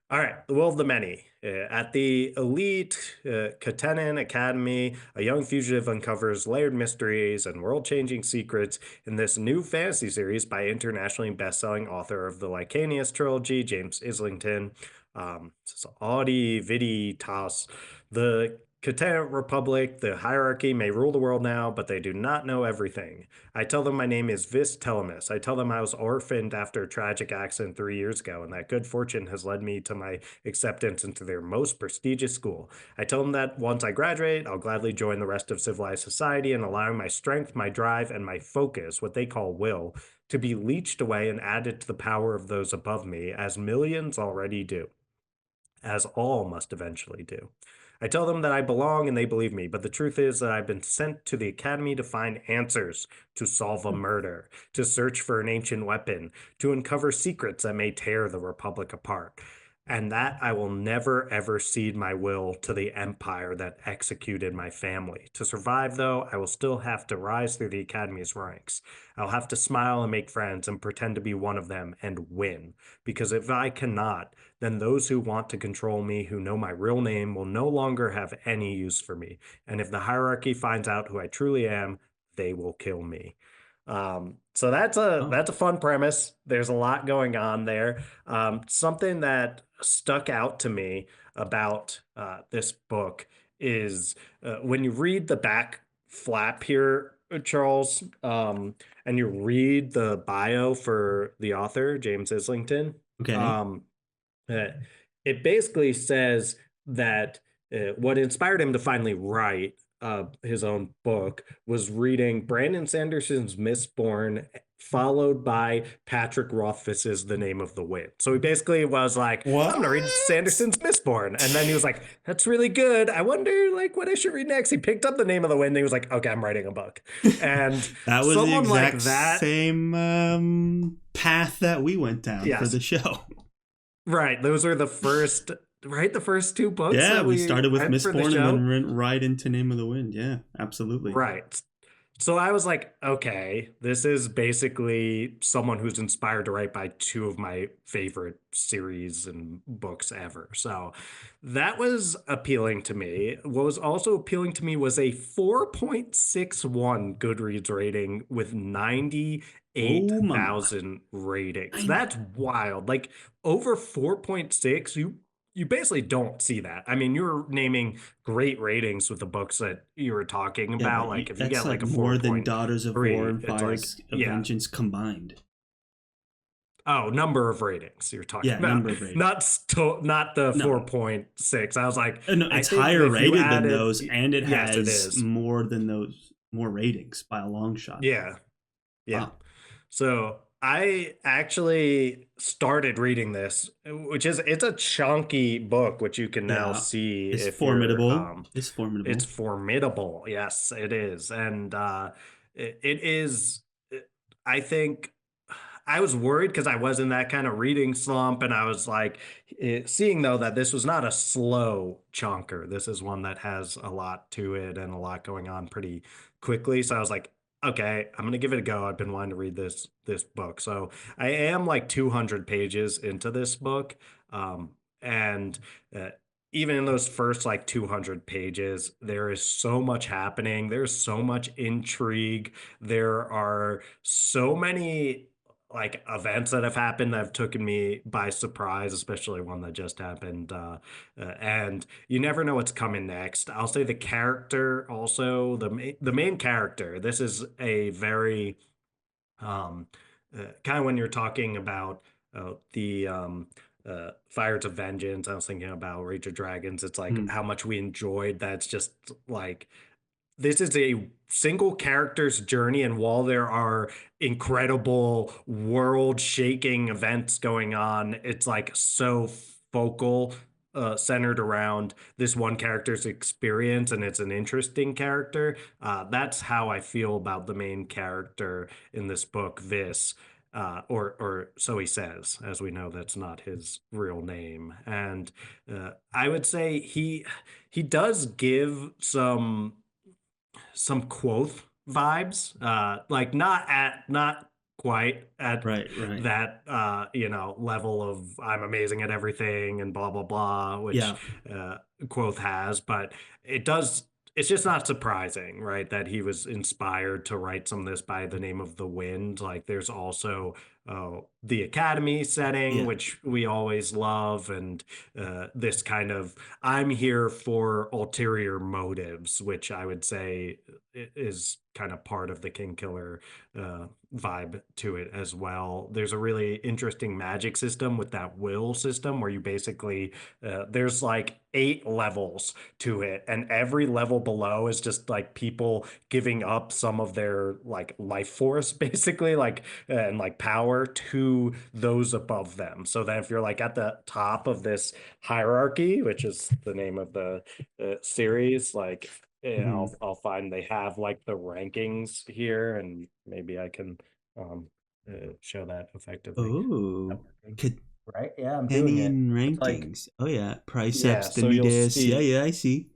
all right, the will of the many. At the elite Katenin Academy, a young fugitive uncovers layered mysteries and world-changing secrets in this new fantasy series by internationally best-selling author of the Lycanius trilogy, James Islington. This is Audi Vidi Tas. The Katenin Republic, the hierarchy may rule the world now, but they do not know everything. I tell them my name is Vis Telemus. I tell them I was orphaned after a tragic accident 3 years ago, and that good fortune has led me to my acceptance into their most prestigious school. I tell them that once I graduate, I'll gladly join the rest of civilized society and allowing my strength, my drive, and my focus, what they call will, to be leached away and added to the power of those above me, as millions already do, as all must eventually do. I tell them that I belong and they believe me, but the truth is that I've been sent to the academy to find answers, to solve a murder, to search for an ancient weapon, to uncover secrets that may tear the Republic apart. And that I will never ever cede my will to the empire that executed my family. To survive, though, I will still have to rise through the academy's ranks. I'll have to smile and make friends and pretend to be one of them and win. Because if I cannot, then those who want to control me, who know my real name, will no longer have any use for me. And if the hierarchy finds out who I truly am, they will kill me. So Oh, that's a fun premise. There's a lot going on there. Something that stuck out to me about this book is when you read the back flap here, Charles, and you read the bio for the author, James Islington. okay. Um, uh, it basically says that what inspired him to finally write his own book was reading Brandon Sanderson's Mistborn, followed by Patrick Rothfuss's The Name of the Wind. So he basically was like, "I'm gonna read What? Sanderson's Mistborn," and then he was like, "That's really good. I wonder like what I should read next." He picked up The Name of the Wind. And he was like, "Okay, I'm writing a book," and That was the someone like exact that, same path that we went down for the yes. show. Right. Those were the first, right? The first two books Yeah, that we we started with read for the Mistborn and show. then went right into Name of the Wind. Yeah, absolutely. Right. So I was like, okay, this is basically someone who's inspired to write by two of my favorite series and books ever. So that was appealing to me. What was also appealing to me was a 4.61 Goodreads rating with Oh, mama. 98,000 ratings. I, That's wild. Like over 4.6, you basically don't see that. I mean, you're naming great ratings with the books that you were talking yeah, about. but Like if you that's get like like a more than Daughters of War 4.3, and it's like, Fires of yeah. Vengeance combined. Oh, number of ratings you're talking Yeah, about, number of ratings. not the No, 4.6. I was like, no, I it's think higher if you rated than added, those, and it yes, it has is. more than those, more ratings by a long shot. Yeah, yeah. Wow. So I actually started reading this, which is it's a chunky book, which you can now Yeah, see it's if you're formidable. It's it's formidable. formidable. Yes, it is. And it is I think I was worried because I was in that kind of reading slump and I was like seeing though that this was not a slow chunker. This is one that has a lot to it and a lot going on pretty quickly. So I was like, okay, I'm gonna give it a go. I've been wanting to read this book. So I am like 200 pages into this book. And even in those first like 200 pages, there is so much happening. There's so much intrigue. There are so many like events that have happened that have taken me by surprise, especially one that just happened. And you never know what's coming next. I'll say the character also, the main character. This is a very Um, Kind of when you're talking about the Fires of Vengeance, I was thinking about Rage of Dragons. It's like Mm, how much we enjoyed that's just like this is a single character's journey, and while there are incredible world shaking events going on, it's like so focal, centered around this one character's experience, and it's an interesting character. That's how I feel about the main character in this book, or so he says. As we know, that's not his real name. And I would say he does give some quoth vibes, like not quite at right, right. that level of I'm amazing at everything and blah blah blah, which Yeah. uh quoth has, but it does. It's just not surprising, right, that he was inspired to write some of this by the name of the wind. Like there's also the academy setting, Yeah. which we always love, and this kind of I'm here for ulterior motives, which I would say is kind of part of the King Killer vibe to it as well. There's a really interesting magic system with that will system where you basically there's like 8 levels to it, and every level below is just like people giving up some of their like life force, basically, like and like power to those above them. So then if you're like at the top of this hierarchy, which is the name of the series, like yeah, Hmm. I'll find they have like the rankings here, and maybe I can um, show that effectively. Oh, Networking. Kenny Right? Yeah, I'm doing it. It's like rankings. Oh yeah, yeah. Priceps, So you'll Demidus. Yeah, see. yeah, I see.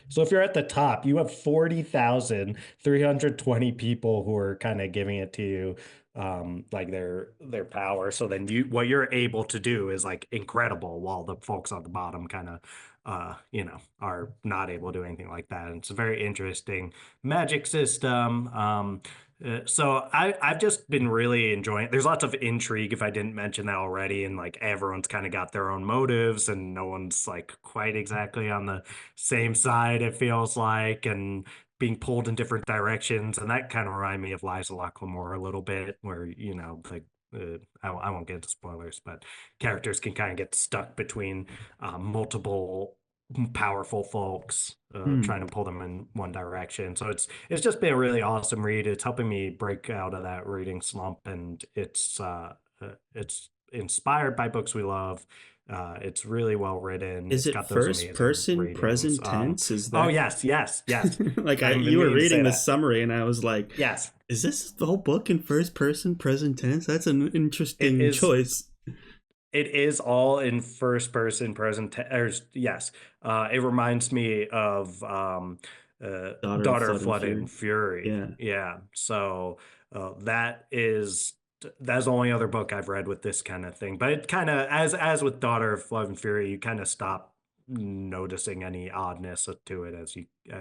So if you're at the top, you have 40,320 people who are kind of giving it to you, like their power. So then what you're able to do is like incredible, while the folks on the bottom kind of are not able to do anything like that. And it's a very interesting magic system. So I've just been really enjoying it. There's lots of intrigue, if I didn't mention that already, and like everyone's kind of got their own motives, and no one's like quite exactly on the same side, it feels like, and being pulled in different directions. And that kind of remind me of Liza Locklemore a little bit, where, like, I won't get into spoilers, but characters can kind of get stuck between multiple powerful folks trying to Hmm. pull them in one direction. So it's just been a really awesome read. It's helping me break out of that reading slump, and it's inspired by books we love. It's really well written. Is It's it got those first amazing person ratings. present tense? Is Oh that yes, yes, yes. like I've been you were meaning to reading say the that. summary and I was like, Yes, is this the whole book in first person present tense? That's an it interesting is. choice. It is all in first person present. Or yes, it reminds me of Daughter of Daughter of Flood and Flood and Fury. Fury. Yeah. Yeah, so that's the only other book I've read with this kind of thing. But it kind of, as with Daughter of Flood and Fury, you kind of stop noticing any oddness to it as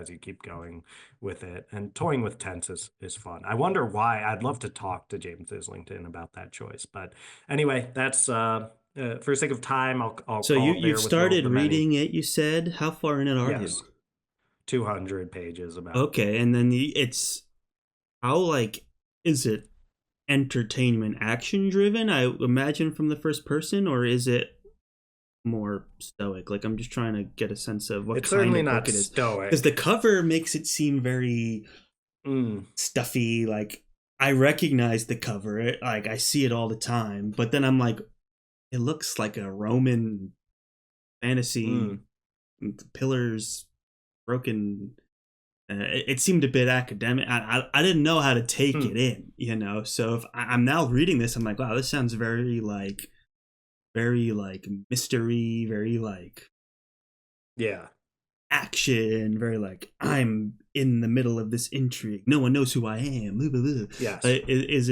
you keep going with it. And toying with tense is fun. I wonder why. I'd love to talk to James Islington about that choice. But anyway, that's for sake of time, I'll So call it you've there with Will of started the Many. reading it, you said. How far in it are you? Yes, 200 pages about. Okay, and then it's how like is it entertainment action driven? I imagine from the first person, or is it more stoic? Like I'm just trying to get a sense of what It's kind certainly of book not it is, because the stoic. cover makes it seem very Mm, stuffy. Like I recognize the cover, like I see it all the time, but then I'm like, it looks like a Roman fantasy, mm, pillars broken. It seemed a bit academic. I didn't know how to take hmm. it in, you know. So if I'm now reading this, I'm like, wow, this sounds very like mystery, very like Yeah. action, very like I'm in the middle of this intrigue. No one knows who I am. Blah, blah, blah. Yes. Is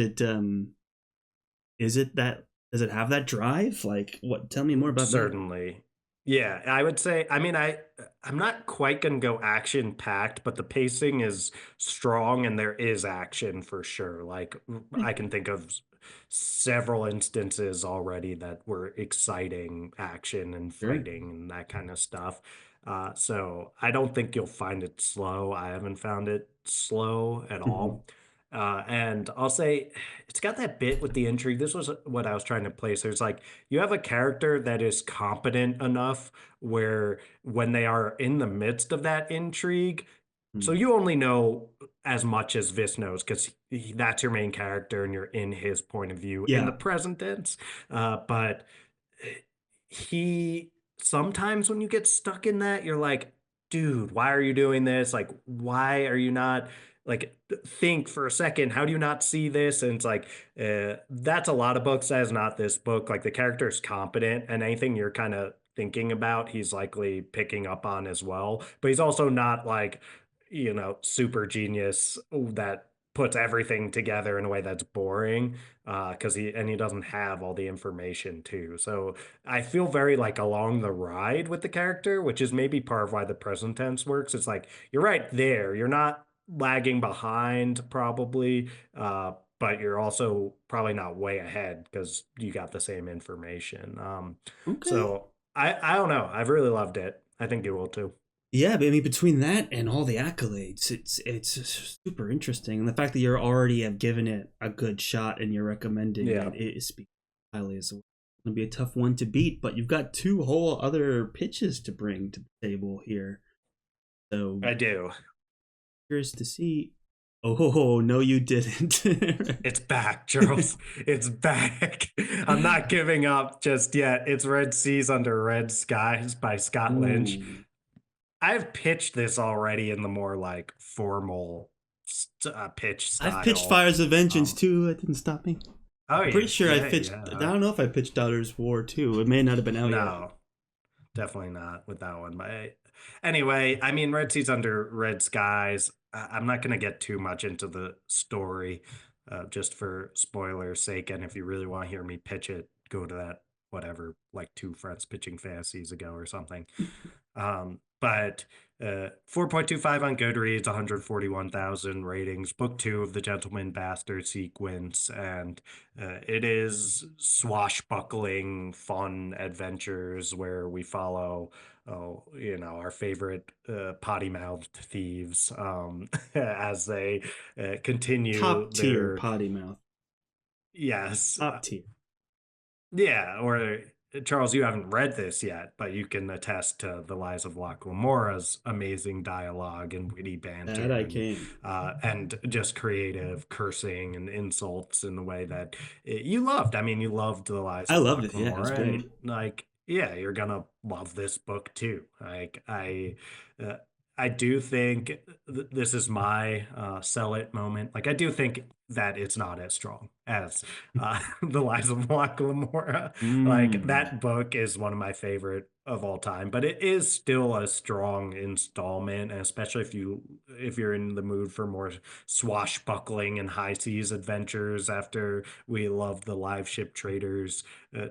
it that? Does it have that drive? Like, what? Tell me more about that. Certainly. Yeah, I would say, I mean, I'm not quite gonna go action packed, but the pacing is strong and there is action for sure. Like Yeah, I can think of several instances already that were exciting action and sure. fighting and that kind of stuff. So I don't think you'll find it slow. I haven't found it slow at Hmm. all. And I'll say it's got that bit with the intrigue. This was what I was trying to place. There's like you have a character that is competent enough where when they are in the midst of that intrigue, so Mm. you only know as much as Vis knows because that's your main character and you're in his point of view in the Yeah. present tense. But he sometimes when you get stuck in that, you're like, dude, why are you doing this? Like, why are you not like think for a second? How do you not see this? And it's like, that's a lot of books. That is not this book. Like the character is competent, and anything you're kind of thinking about, he's likely picking up on as well. But he's also not like, super genius that puts everything together in a way that's boring because he doesn't have all the information too. So I feel very like along the ride with the character, which is maybe part of why the present tense works. It's like you're right there. You're not lagging behind probably, but you're also probably not way ahead because you got the same information. Okay. So I don't know. I've really loved it. I think you will too. Yeah, but I mean, between that and all the accolades, it's super interesting, and the fact that you're already have given it a good shot and you're recommending Yeah, it speaks highly as well. It's gonna be a tough one to beat, but you've got two whole other pitches to bring to the table here. So I do. curious to see. Oh no, you didn't. It's back, Charles. It's back. I'm not giving up just yet. It's Red Seas Under Red Skies by Scott Lynch. Ooh, I've pitched this already in the more like formal pitch I've pitched style. Fires of Vengeance Um, too. It didn't stop me. oh I'm pretty yeah, sure I yeah, pitched. I yeah. don't know if I pitched Daughter's War too. It may not have been out yet. No, definitely not with that one. But anyway, I mean, Red Seas Under Red Skies. I'm not going to get too much into the story, just for spoilers' sake. And if you really want to hear me pitch it, go to that whatever, like two friends pitching fantasies ago or something. But 4.25 on Goodreads, 141,000 ratings. Book two of the Gentleman Bastard sequence, and it is swashbuckling, fun adventures where we follow, our favorite potty-mouthed thieves as they continue Top tier their potty mouth. yes, Top tier. yeah, or Charles, you haven't read this yet, but you can attest to the Lies of Locke Lamora's amazing dialogue and witty That banter I can. and just creative cursing and insults in the way that you loved. I mean, you loved the Lies I of loved Locke it. Yeah, it was Lamora, and great. like, yeah, you're gonna love this book too. Like, uh, I do think this is my sell it moment. Like, I do think that it's not as strong as The Lies of Locke Lamora. Like Mm. that book is one of my favorite of all time, but it is still a strong installment, and especially if you're in the mood for more swashbuckling and high seas adventures after we love the Live Ship Traders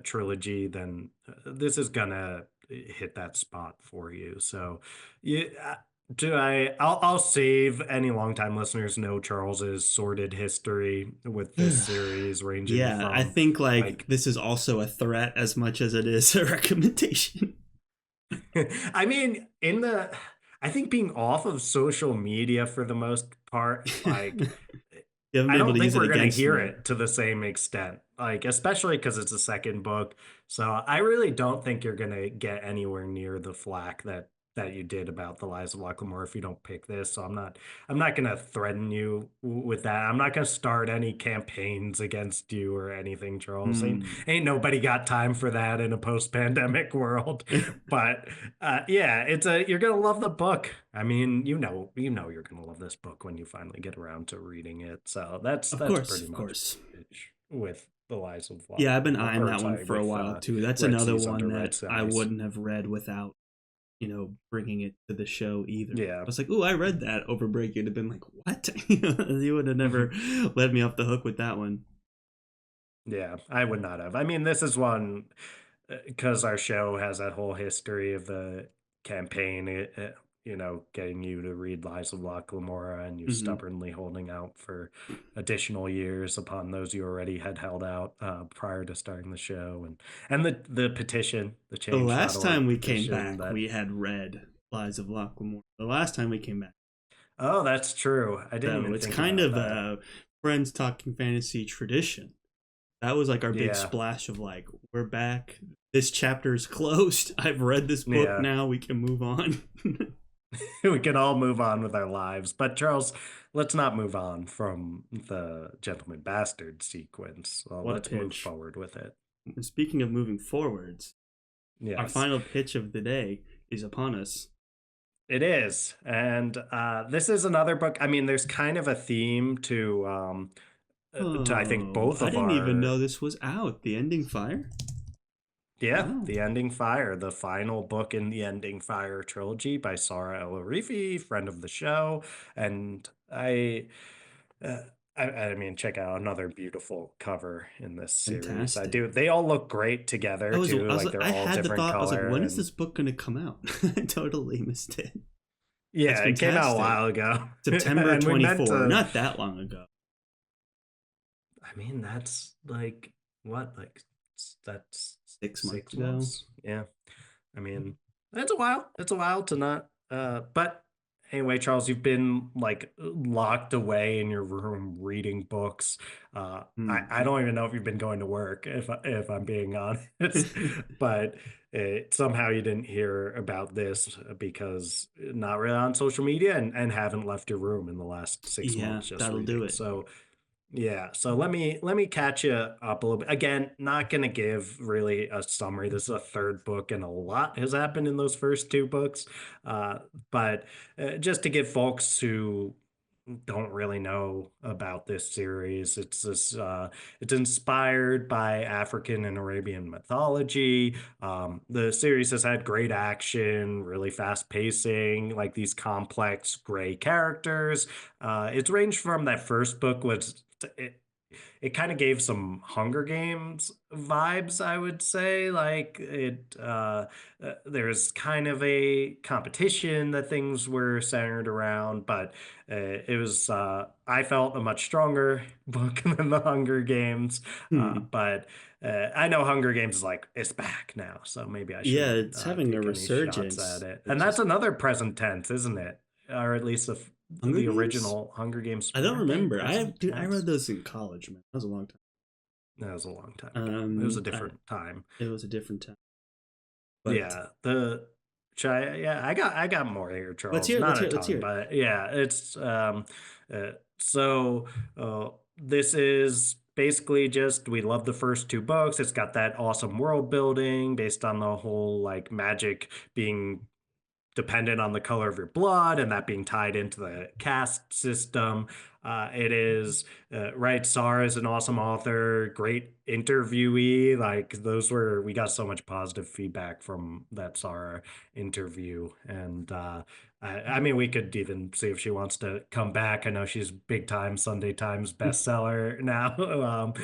trilogy, then this is gonna hit that spot for you. So, yeah. I'll save any longtime listeners know Charles's sordid history with this series, ranging Yeah, I from think like like this is also a threat as much as it is a recommendation. I mean, I think being off of social media for the most part, like, You haven't I been able don't to think use it we're going to against hear me. it to the same extent, like, especially because it's a second book. So I really don't think you're going to get anywhere near the flack that you did about the Lies of Lockamore if you don't pick this. So I'm not going to threaten you with that. I'm not going to start any campaigns against you or anything, Charles. Mm. Ain't nobody got time for that in a post-pandemic world. But yeah, you're gonna love the book. I mean, you're gonna love this book when you finally get around to reading it. So Of that's course, pretty of much course. with the Lies of Yeah, I've been Locke, eyeing or that one sorry, for a with while too. That's Red another Seas one Under Red that I Skies. wouldn't have read without, bringing it to the show either. I Yeah. was like, "Oh, I read that over break." You'd have been like, "What?" You would have never let me off the hook with that one. Yeah, I would not have. I mean, this is one because our show has that whole history of the campaign, getting you to read Lies of Locke Lamora and you Hmm. stubbornly holding out for additional years upon those you already had held out prior to starting the show, and the petition, the The last change.org time we came petition back, that. we had read Lies of Locke. The last time we came back. Oh, that's true. I didn't So even it's think kind about of that. Friends Talking Fantasy tradition. That was like our big Yeah. splash of like, we're back. This chapter is closed. I've read this book Yeah. now. We can move on. We can all move on with our lives. But Charles, let's not move on from the Gentleman Bastard sequence. What a Let's move pitch. forward with it. And speaking of moving forwards, our Yes, final pitch of the day is upon us. it is. And this is another book. I mean, there's kind of a theme to I think Oh, both I of didn't even know our this was out. The Ending Fire? yeah, Wow. The Ending Fire, the final book in the Ending Fire trilogy by Saara El-Arifi, friend of the show. And uh, I mean, check out another beautiful cover in this series. I Fantastic. do. They all look great together too. Like they're I all had the different thought, I was like, color when is and this book going to come out? I totally missed it. That's yeah, it came out a fantastic. while ago. September And we meant 24, to, not that long ago. I mean, that's like what? Like that's 6 months 6 months? ago. Yeah. I mean, it's a while. It's a while to not. But anyway, Charles, you've been like locked away in your room reading books. I Hmm. don't even know if you've been going to work, if I'm being honest. But somehow you didn't hear about this because not really on social media and haven't left your room in the last six Yeah, months just that'll do reading. it. So yeah, so let me catch you up a little bit. Again, not gonna give really a summary. This is a third book, and a lot has happened in those first two books. Uh, but just to give folks who don't really know about this series, it's inspired by African and Arabian mythology. The series has had great action, really fast pacing, like these complex gray characters. It's ranged from that first book was it kind of gave some Hunger Games vibes, I would say. Like there's kind of a competition that things were centered around, but it was, I felt, a much stronger book than the Hunger Games. Hmm. But I know Hunger Games is like, it's back now, so maybe I Yeah, shouldn't it's having a take any shots at resurgence. it. And It's that's just another present tense, isn't it? Or at least Hunger the Games? original Hunger Games, I don't weren't they remember. present Dude, I read tense? those in college, man. That was a long time. That was a long time ago. It was a I, different time. it was a different time. But Yeah, yeah, I got more here, let's Charles. hear it. Let's Not a hear it. Let's hear ton, it. but yeah, it's so this is basically just we love the first two books. It's got that awesome world building based on the whole like magic being dependent on the color of your blood and that being tied into the caste system. It is right. Saara is an awesome author, great interviewee. Like we got so much positive feedback from that Saara interview, and I mean, we could even see if she wants to come back. I know she's big time Sunday Times bestseller now,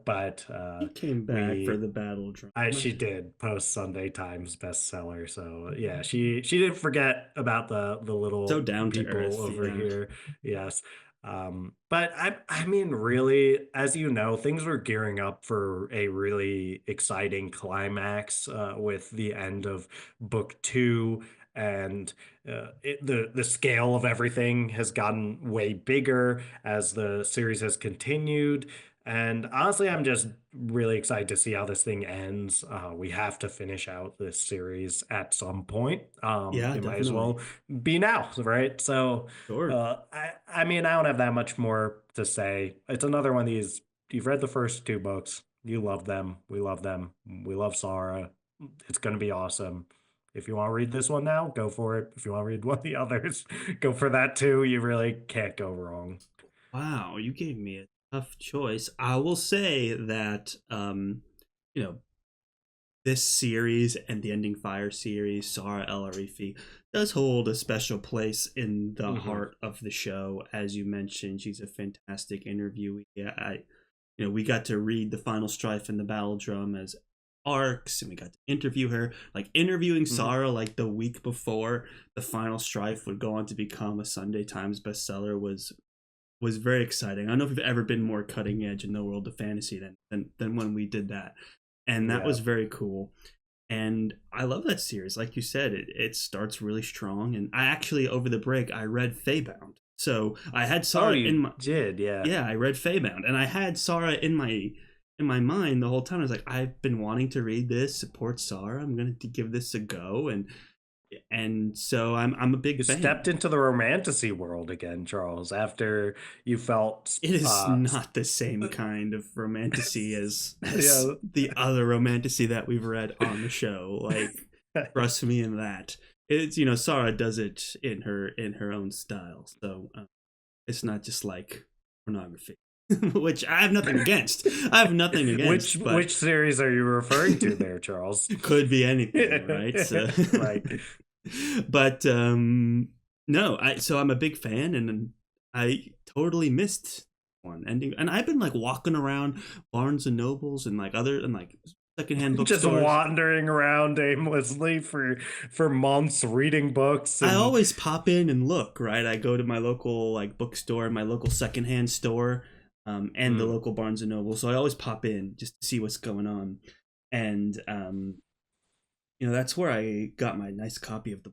but He came back for we the battle she drama. did post Sunday Times bestseller. So yeah, she didn't forget about the So little down to people earth. over Yeah. here. Yes. But I mean, really, as you know, things were gearing up for a really exciting climax with the end of book two, and the scale of everything has gotten way bigger as the series has continued. And honestly, I'm just really excited to see how this thing ends. We have to finish out this series at some point. Yeah, It might as definitely. well be now, right? So, Sure. I mean, I don't have that much more to say. It's another one of these. You've read the first two books. You love them. We love them. We love Saara. It's going to be awesome. If you want to read this one now, go for it. If you want to read one of the others, go for that too. You really can't go wrong. Wow, you gave me a tough choice. I will say that you know, this series and the Ending Fire series, Saara El-Arifi, does hold a special place in the Hmm. heart of the show. As you mentioned, she's a fantastic interviewee. We got to read the final strife and the battle drum as arcs, and we got to interview her. Like interviewing Hmm. Saara like the week before the final strife would go on to become a Sunday Times bestseller was very exciting. I don't know if we've ever been more cutting edge in the world of fantasy than when we did that, and that Yeah. was very cool. And I love that series. Like you said, it starts really strong. And I actually over the break I read Feybound. So I had Oh, Saara in you my did, yeah. yeah, I read Feybound, and I had Saara in my mind the whole time. I was like, I've been wanting to read this, support Saara. I'm gonna give this a go, and so I'm a big You fan. stepped into the romantasy world again, Charles, after you felt It is not the same kind of romantasy as yeah. the other romantasy that we've read on the show. Like, trust me in that. It's Saara does it in her own style, so it's not just like pornography, which I have nothing against. I have nothing against, but Which series are you referring to there, Charles? could be anything, right? So, Right. but no, so I'm a big fan, and I totally missed one ending, and I've been like walking around Barnes and Nobles and like other and like secondhand Just bookstores. wandering around aimlessly for months reading books I and always pop in and look, right? I go to my local like bookstore, my local secondhand store, and the mm, local Barnes and Noble. So I always pop in just to see what's going on, and that's where I got my nice copy of the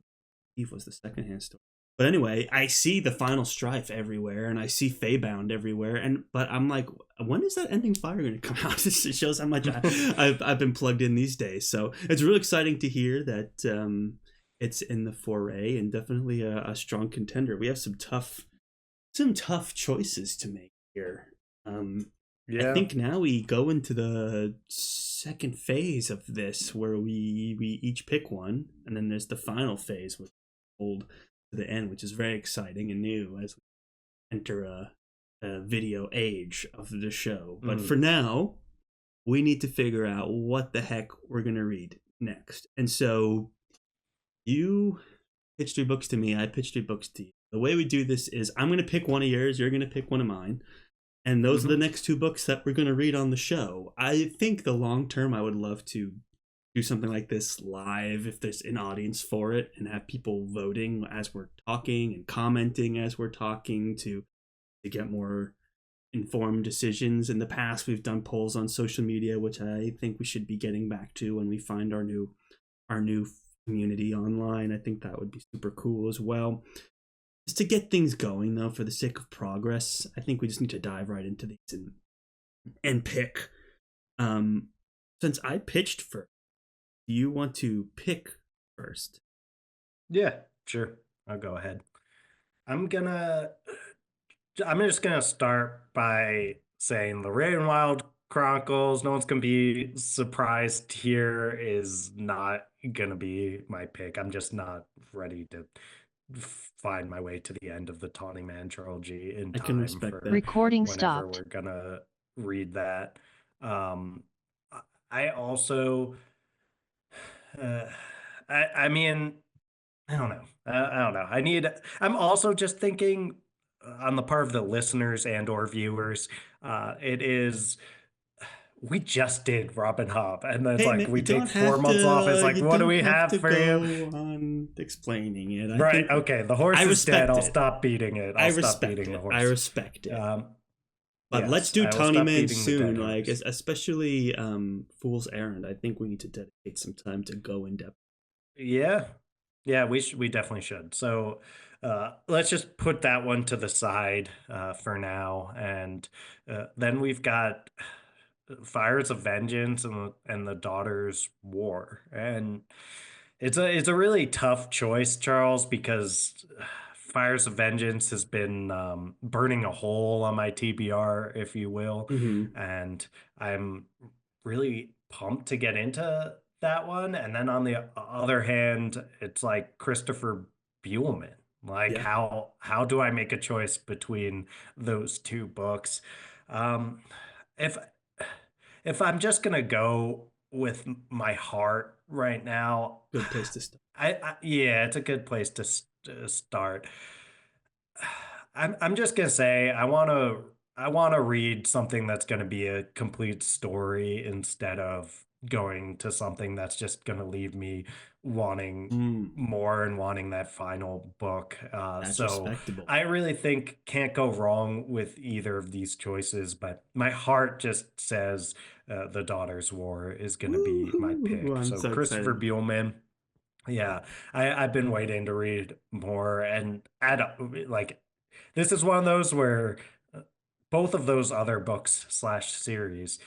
Eve was the secondhand store. But anyway, I see the final strife everywhere, and I see Feybound everywhere, but I'm like, when is that ending fire going to come out? It shows how much I've been plugged in these days. So it's really exciting to hear that it's in the foray, and definitely a strong contender. We have some tough choices to make here. I yeah. think now we go into the second phase of this, where we each pick one, and then there's the final phase with hold to the end, which is very exciting and new as we enter a video age of the show. But Mm. for now, we need to figure out what the heck we're gonna read next. And so you pitched 3 books to me, I pitched 3 books to you. The way we do this is I'm gonna pick one of yours, you're gonna pick one of mine, and those are the Hmm. next 2 books that we're going to read on the show. I think the long term, I would love to do something like this live if there's an audience for it, and have people voting as we're talking and commenting as we're talking to get more informed decisions. In the past, we've done polls on social media, which I think we should be getting back to when we find our new community online. I think that would be super cool as well. Just to get things going, though, for the sake of progress, I think we just need to dive right into these and pick. Um, since I pitched first, do you want to pick first? Yeah, sure. I'll go ahead. I'm gonna I'm just gonna start by saying the Ravenwild Chronicles. No one's gonna be surprised here. Is not gonna be my pick. I'm just not ready to find my way to the end of the Tawny Man trilogy in I can time respect for that. Recording whenever stopped. we're gonna read that. Um, I also, uh, I mean, I don't know. I don't know. I'm also just thinking on the part of the listeners and or viewers, it is, we just did Robin Hobb, and then it's Hey like, man, we take 4 months off. It's like, you what do don't we have have to for you? go on explaining it. I Right. think Okay. The I horse is dead. respect I'll it. stop beating it. I I'll stop respect beating the it. I horse. respect it. But let's Yes, do I will Tawny stop Man beating the soon, dead like horse. especially Fool's Errand. I think we need to dedicate some time to go in depth. Yeah. Yeah, we definitely should. So let's just put that one to the side for now, and then we've got Fires of Vengeance and the Daughter's War, and it's a really tough choice, Charles, because Fires of Vengeance has been burning a hole on my TBR, if you will, Mm-hmm. and I'm really pumped to get into that one. And then on the other hand, it's like Christopher Buehlman. Like Yeah, how do I make a choice between those 2 books? Um, if if I'm just gonna go with my heart right now, good place to start. yeah, it's a good place to start. I'm just gonna say I want to read something that's going to be a complete story instead of going to something that's just going to leave me wanting Mm, more and wanting that final book. that's So respectable. I really think can't go wrong with either of these choices, but my heart just says The Daughter's War is going to be my Woo-hoo, pick. I'm So so Christopher excited. Buehlman, yeah, I've been waiting to read more and add like This is one of those where both of those other books slash series,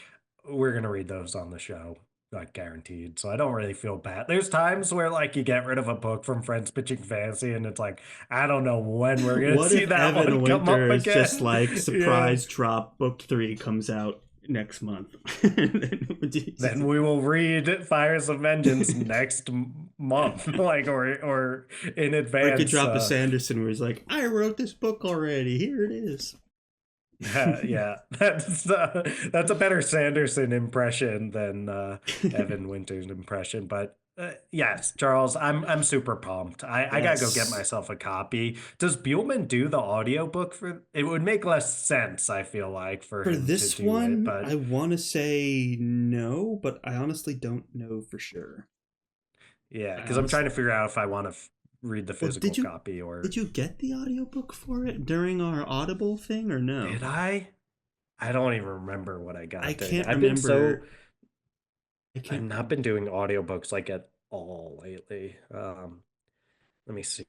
we're gonna read those on the show, like guaranteed. So I don't really feel bad. There's times where like you get rid of a book from Friends Pitching Fantasy, and it's like I don't know when we're gonna What see if that one Evan come up Winter is just again. like Yeah. surprise drop book 3 comes out next month? Then we will read Fires of Vengeance next month, like or in Or he could advance. drop a Sanderson where he's like, I wrote this book already. Here it is. Yeah, that's a better Sanderson impression than Evan Winter's impression. But yes, Charles, I'm super pumped. I gotta go get Yes. myself a copy. Does Buehlman do the audiobook for? It would make less sense, I feel like, for For him to this do it. one, I But want to say no, but I honestly don't know for sure. yeah, I because I'm trying honestly. to figure out if I want to read the Well, physical copy did or you get the audiobook for it during our Audible thing or no? did I? I don't even remember what I I got during it. can't remember. I I've can't. not been doing audiobooks like at all lately. Let me see.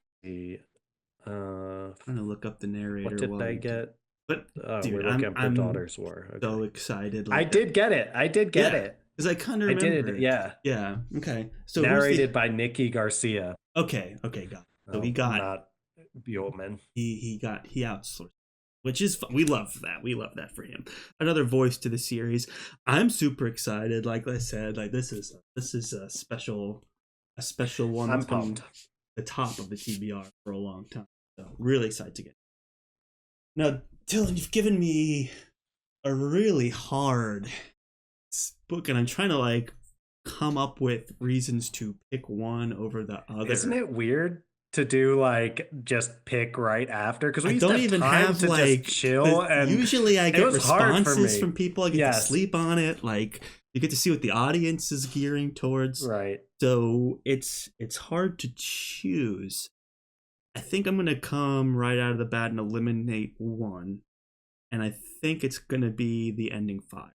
Trying to look up the What narrator did while I we do. get? But dude, We're looking up the I'm Daughter's War. so Okay. excited. I Like that. did get it. I did get Yeah, it. because I kind of I remember did. it. Yeah. Yeah. Okay. So who's the? Narrated by Nikki Garcia. Okay. Okay. Got it. So he Oh, got not Buehlman. he outsourced, which is we love that. We love that for him. Another voice to the series. I'm super excited. Like I said, like this is a special one I'm that's been pumped. the top of the TBR for a long time. So really excited to get it. Now, Dylan, you've given me a really hard book, and I'm trying to like come up with reasons to pick one over the Isn't other. it weird to do like just pick right after? Because I we used to don't have even time have to just like chill, and usually I it get was hard for responses me. from people. I get to Yes. sleep on it. Like you get to see what the audience is gearing towards. Right. So it's hard to choose. I think I'm gonna come right out of the bat and eliminate one, and I think it's gonna be the ending 5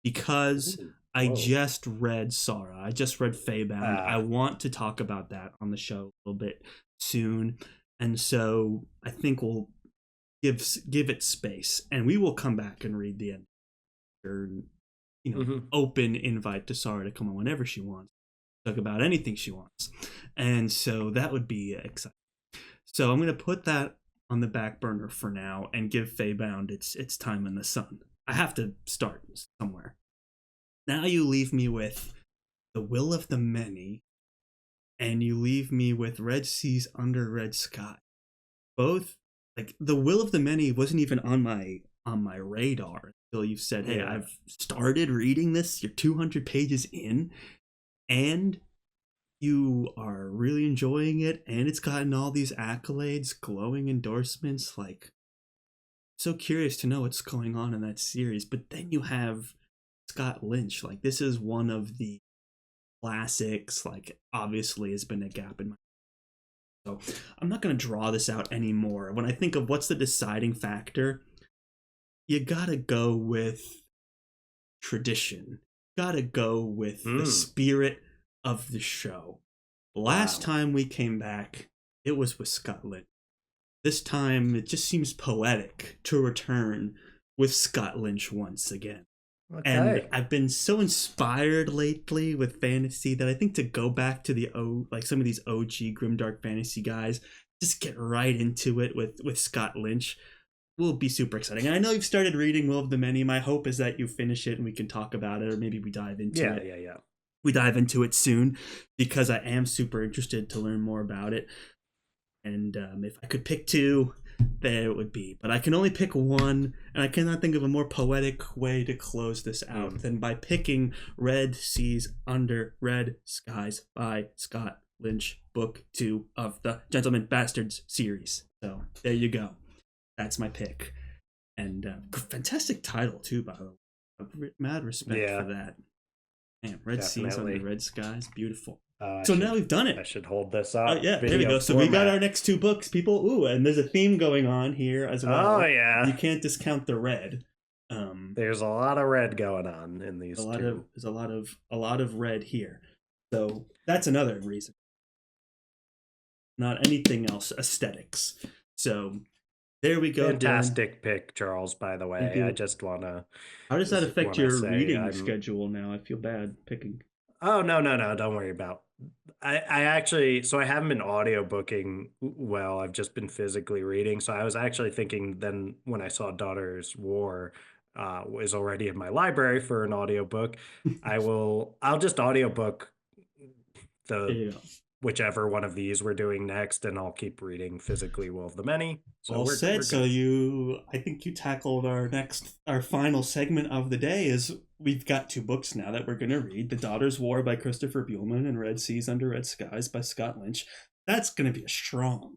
because Ooh, I whoa. just read Saara. I just read Feybound. I Ah, want to talk about that on the show a little bit soon, and so I think we'll give it space, and we will come back and read the end. Or, mhm. open invite to Saara to come on whenever she wants, talk about anything she wants, and so that would be exciting. So I'm gonna put that on the back burner for now and give Feybound its time in the sun. I have to start somewhere. Now you leave me with The Will of the Many, and you leave me with Red Seas Under Red Sky. Both, like, The Will of the Many wasn't even on my radar until you said, "Hey, Yeah. I've started reading this. You're 200 pages in, and you are really enjoying it, and it's gotten all these accolades, glowing endorsements. Like, so curious to know what's going on in that series." But then you have Scott Lynch. Like, this is one of the classics. Like, obviously has been a gap in my. So I'm not going to draw this out anymore. When I think of what's the deciding factor, you gotta go with tradition. Gotta go with the Mm. spirit of the show. Last Wow. time we came back, it was with Scott Lynch. This time, it just seems poetic to return with Scott Lynch once again. And Okay. I've been so inspired lately with fantasy that I think to go back to like some of these OG grimdark fantasy guys, just get right into it with Scott Lynch will be super exciting. And I know you've started reading Will of the Many. My hope is that you finish it and we can talk about it, or maybe we dive into Yeah. it. Yeah. Yeah. We dive into it soon because I am super interested to learn more about it. And if I could pick two, there it would be. But I can only pick one, and I cannot think of a more poetic way to close this out Mm. than by picking Red Seas Under Red Skies by Scott Lynch, Book 2 of the Gentleman Bastards series. So there you go. That's my pick. And fantastic title, too, by the way. Mad respect for Yeah. that. Man, Red Seas Under Definitely. Red Skies, beautiful. I So now should. we've done I it. should hold this Oh up. yeah, there we Video go. So we got our format. next two books, people. Ooh, and there's a theme going on here as Oh well. You yeah. can't discount the red. There's a lot of red going on in A these lot of two. there's a lot of red here. So that's another reason. Not anything else. Aesthetics. So There we go, Dylan. Fantastic pick, Charles, by the Thank way. I you. just How does that affect want to your say reading I'm schedule now? I feel bad picking. Oh, no, no, no, don't worry about. I actually, so I haven't been audiobooking well. I've just been physically reading. So I was actually thinking then when I saw Daughter's War was already in my library for an audiobook, I'll just audiobook There the you go. whichever one of these we're doing next, and I'll keep reading physically Will of the Many. So All said. we're So good. I think you tackled our final segment of the day. Is we've got two books now that we're going to read: The Daughter's War by Christopher Buehlman and Red Seas Under Red Skies by Scott Lynch. That's going to be a strong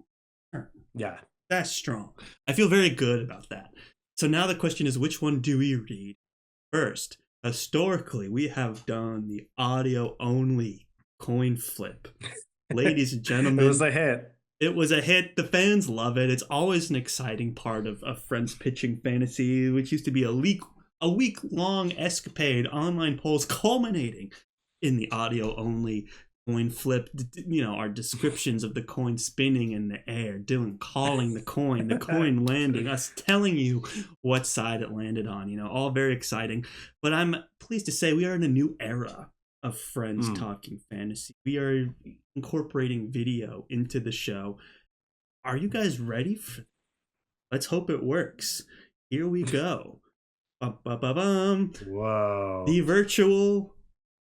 turn. Yeah. That's strong. I feel very good about that. So now the question is, which one do we read first? Historically, we have done the audio only coin flip. Ladies and It was gentlemen, a hit. it was a hit. The fans love it. It's always an exciting part of Friends Pitching Fantasy, which used to be a week long escapade, online polls culminating in the audio only coin flip. Our descriptions of the coin spinning in the air, Dylan calling the coin landing, us telling you what side it landed on. All very exciting. But I'm pleased to say we are in a new era of Friends Talking Fantasy. We are incorporating video into the show. Are you guys ready for? Let's hope it works. Here we go. Bum. Whoa. The virtual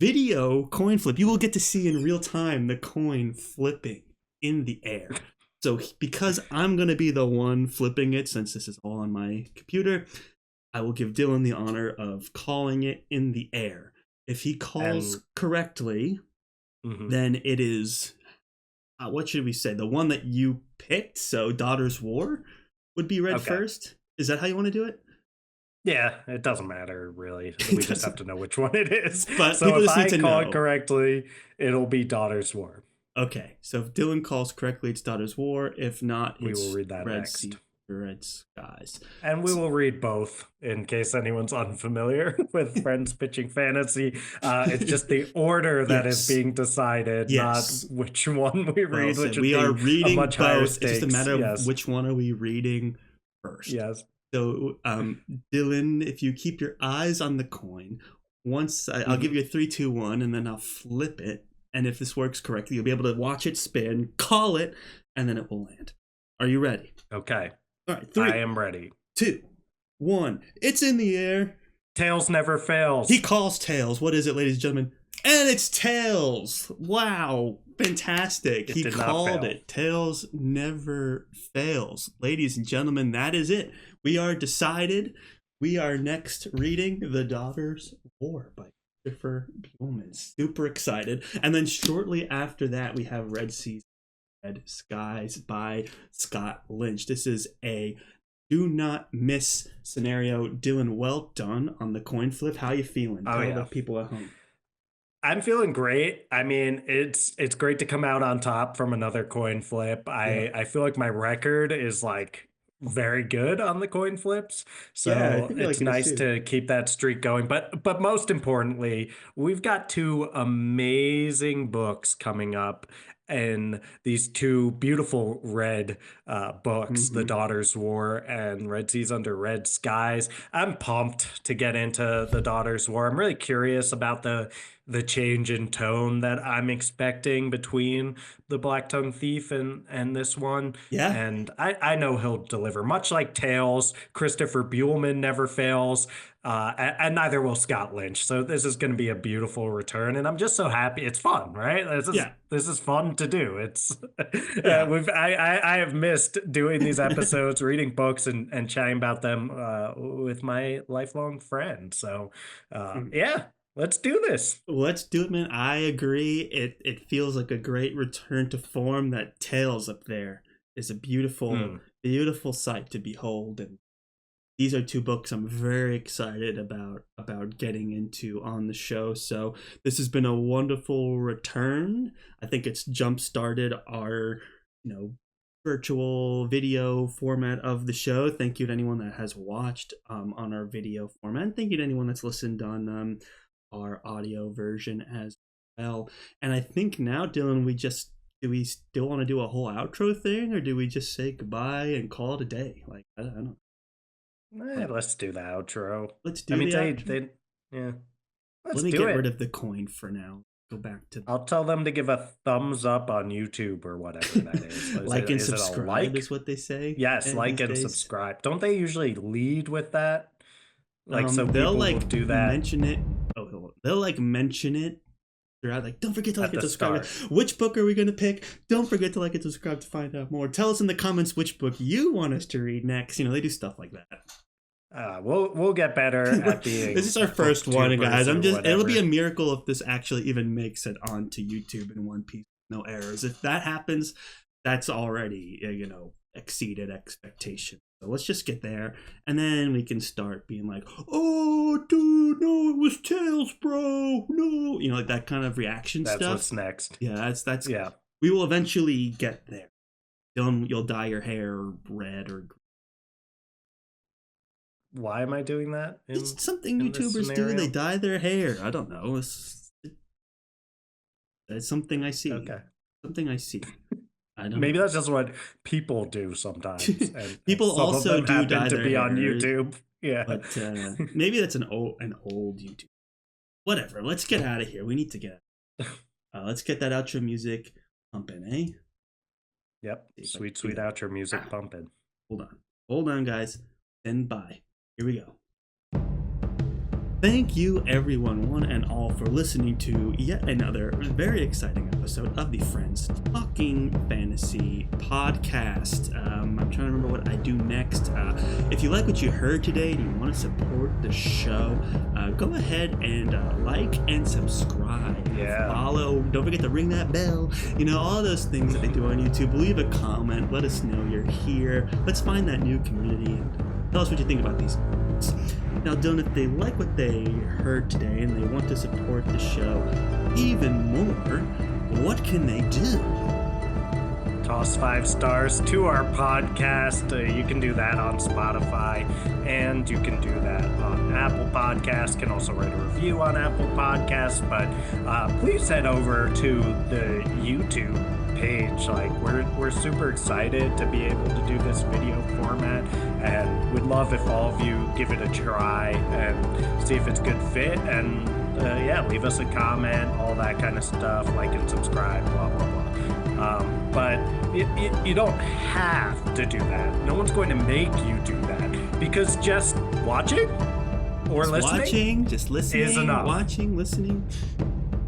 video coin flip. You will get to see in real time the coin flipping in the air. So because I'm going to be the one flipping it, since this is all on my computer, I will give Dylan the honor of calling it in the air. If he calls correctly, then it is, what should we say? The one that you picked, so Daughter's War, would be read first. Is that how you want to do it? Yeah, it doesn't matter, really. We just have to know which one it is. But so people if just need I to call know. it correctly, it'll be Daughter's War. Okay, so if Dylan calls correctly, it's Daughter's War. If not, we it's will read that Red next. Sea, Red Skies. And we will read both in case anyone's unfamiliar with Friends Pitching Fantasy. It's just the order that is being decided, not which one we read, which we are reading a much both. higher It's stakes. just a matter of which one are we reading first. Yes. So, Dylan, if you keep your eyes on the coin, once I'll give you a 3, 2, 1, and then I'll flip it. And if this works correctly, you'll be able to watch it spin, call it, and then it will land. Are you ready? Okay. All right, 3. I am ready. 2, 1. It's in the air. Tails never fails. He calls tails. What is it, ladies and gentlemen? And it's tails. Wow. Fantastic. He called it. Tails never fails. Ladies and gentlemen, that is it. We are decided. We are next reading The Daughter's War by Christopher Buehlman. Super excited. And then shortly after that, we have Red Seas, Red Skies by Scott Lynch. This is a do not miss scenario. Dylan, well done on the coin flip. How you feeling? Tell the people at home. I'm feeling great. I mean, it's great to come out on top from another coin flip. I feel like my record is like very good on the coin flips. So it's nice to keep that streak going. But most importantly, we've got 2 amazing books coming up. And these 2 beautiful red books, The Daughter's War and Red Seas Under Red Skies. I'm pumped to get into The Daughter's War. I'm really curious about the change in tone that I'm expecting between The Black-Tongued Thief and this one. Yeah. And I know he'll deliver. Much like Tales, Christopher Buehlman never fails. And neither will Scott Lynch. So this is going to be a beautiful return, and I'm just so happy. It's fun, right? This is fun to do. It's I have missed doing these episodes, reading books, and chatting about them with my lifelong friend. So yeah. Let's do this. Let's do it, man. I agree. It feels like a great return to form. That Tales up there is a beautiful sight to behold, and these are 2 books I'm very excited about getting into on the show. So this has been a wonderful return. I think it's jump-started our, virtual video format of the show. Thank you to anyone that has watched on our video format. And thank you to anyone that's listened on our audio version as well. And I think now, Dylan, we just do we still want to do a whole outro thing, or do we just say goodbye and call it a day? Like, I don't know. Let's do the outro. Let's do the outro. Yeah. Let me get rid of the coin for now. Go back to. I'll tell them to give a thumbs up on YouTube or whatever that is. Like and subscribe is what they say. Yes, like and subscribe. Don't they usually lead with that? Like, so they'll like will do that. Mention it. Oh, hold on. They'll like mention it throughout. Like, don't forget to like and subscribe. Which book are we gonna pick? Don't forget to like and subscribe to find out more. Tell us in the comments which book you want us to read next. They do stuff like that. We'll get better at being. This is our first one, guys. It'll be a miracle if this actually even makes it onto YouTube in one piece, no errors. If that happens, that's already exceeded expectation. So let's just get there, and then we can start being like, "Oh, dude, no, it was Tails, bro, no," like that kind of reaction stuff. That's what's next. Yeah, that's yeah. We will eventually get there. Dylan, you'll dye your hair red or green. Why am I doing that? It's something YouTubers do. They dye their hair. I don't know. It's something I see. Okay. Something I see. I don't Maybe know. That's just what people do sometimes. And people also do dye to their be hair, on YouTube. Yeah. But maybe that's an old YouTube. Whatever. Let's get out of here. We need to get. Let's get that outro music pumping, eh? Yep. Sweet outro music pumping. Hold on, guys. Stand by. Here we go. Thank you, everyone, one and all, for listening to yet another very exciting episode of the Friends Talking Fantasy podcast. I'm trying to remember what I do next. If you like what you heard today and you want to support the show, go ahead and like and subscribe. Yeah. Follow. Don't forget to ring that bell. All those things that they do on YouTube. Leave a comment. Let us know you're here. Let's find that new community and tell us what you think about these. Now, Dylan, if they like what they heard today and they want to support the show even more, what can they do? Toss 5 stars to our podcast. You can do that on Spotify, and you can do that on Apple Podcasts. Can also write a review on Apple Podcasts, but please head over to the YouTube page. Like, we're super excited to be able to do this video format, and we'd love if all of you give it a try and see if it's a good fit, and leave us a comment, all that kind of stuff, like and subscribe, blah blah blah. But you don't have to do that. No one's going to make you do that, because just watching or listening, just listening is enough. Watching, listening.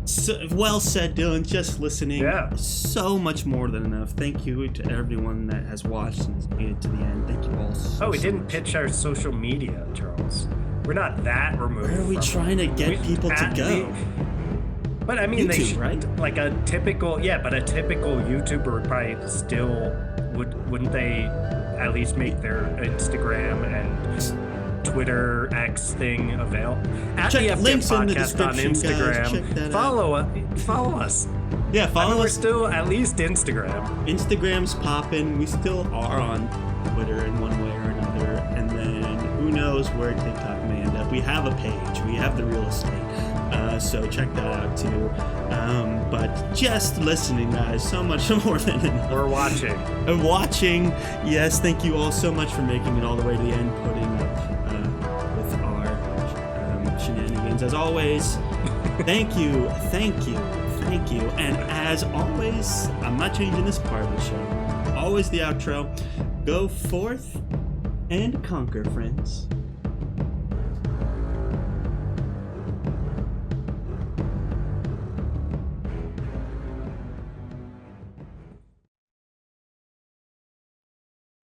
So, well said, Dylan. Just listening. Yeah. So much more than enough. Thank you to everyone that has watched and has made it to the end. Thank you all so we didn't much. Pitch our social media, Charles. We're not that removed. Where are we trying to get people to go? But I mean, YouTube, right? Like a typical YouTuber would probably still wouldn't they at least make their Instagram and Twitter X thing available? Check links in the description, on Instagram. Guys. Check that follow us. Yeah, follow us. We're still at least Instagram. Instagram's popping. We still are on Twitter in one way or another, and then who knows where TikTok may end up. We have a page. We have the real estate. So check that out too. But just listening, guys, so much more than enough. We're watching. And watching. Yes, thank you all so much for making it all the way to the end, putting up with our shenanigans. As always, thank you. And as always, I'm not changing this part of the show. Always the outro. Go forth and conquer, friends.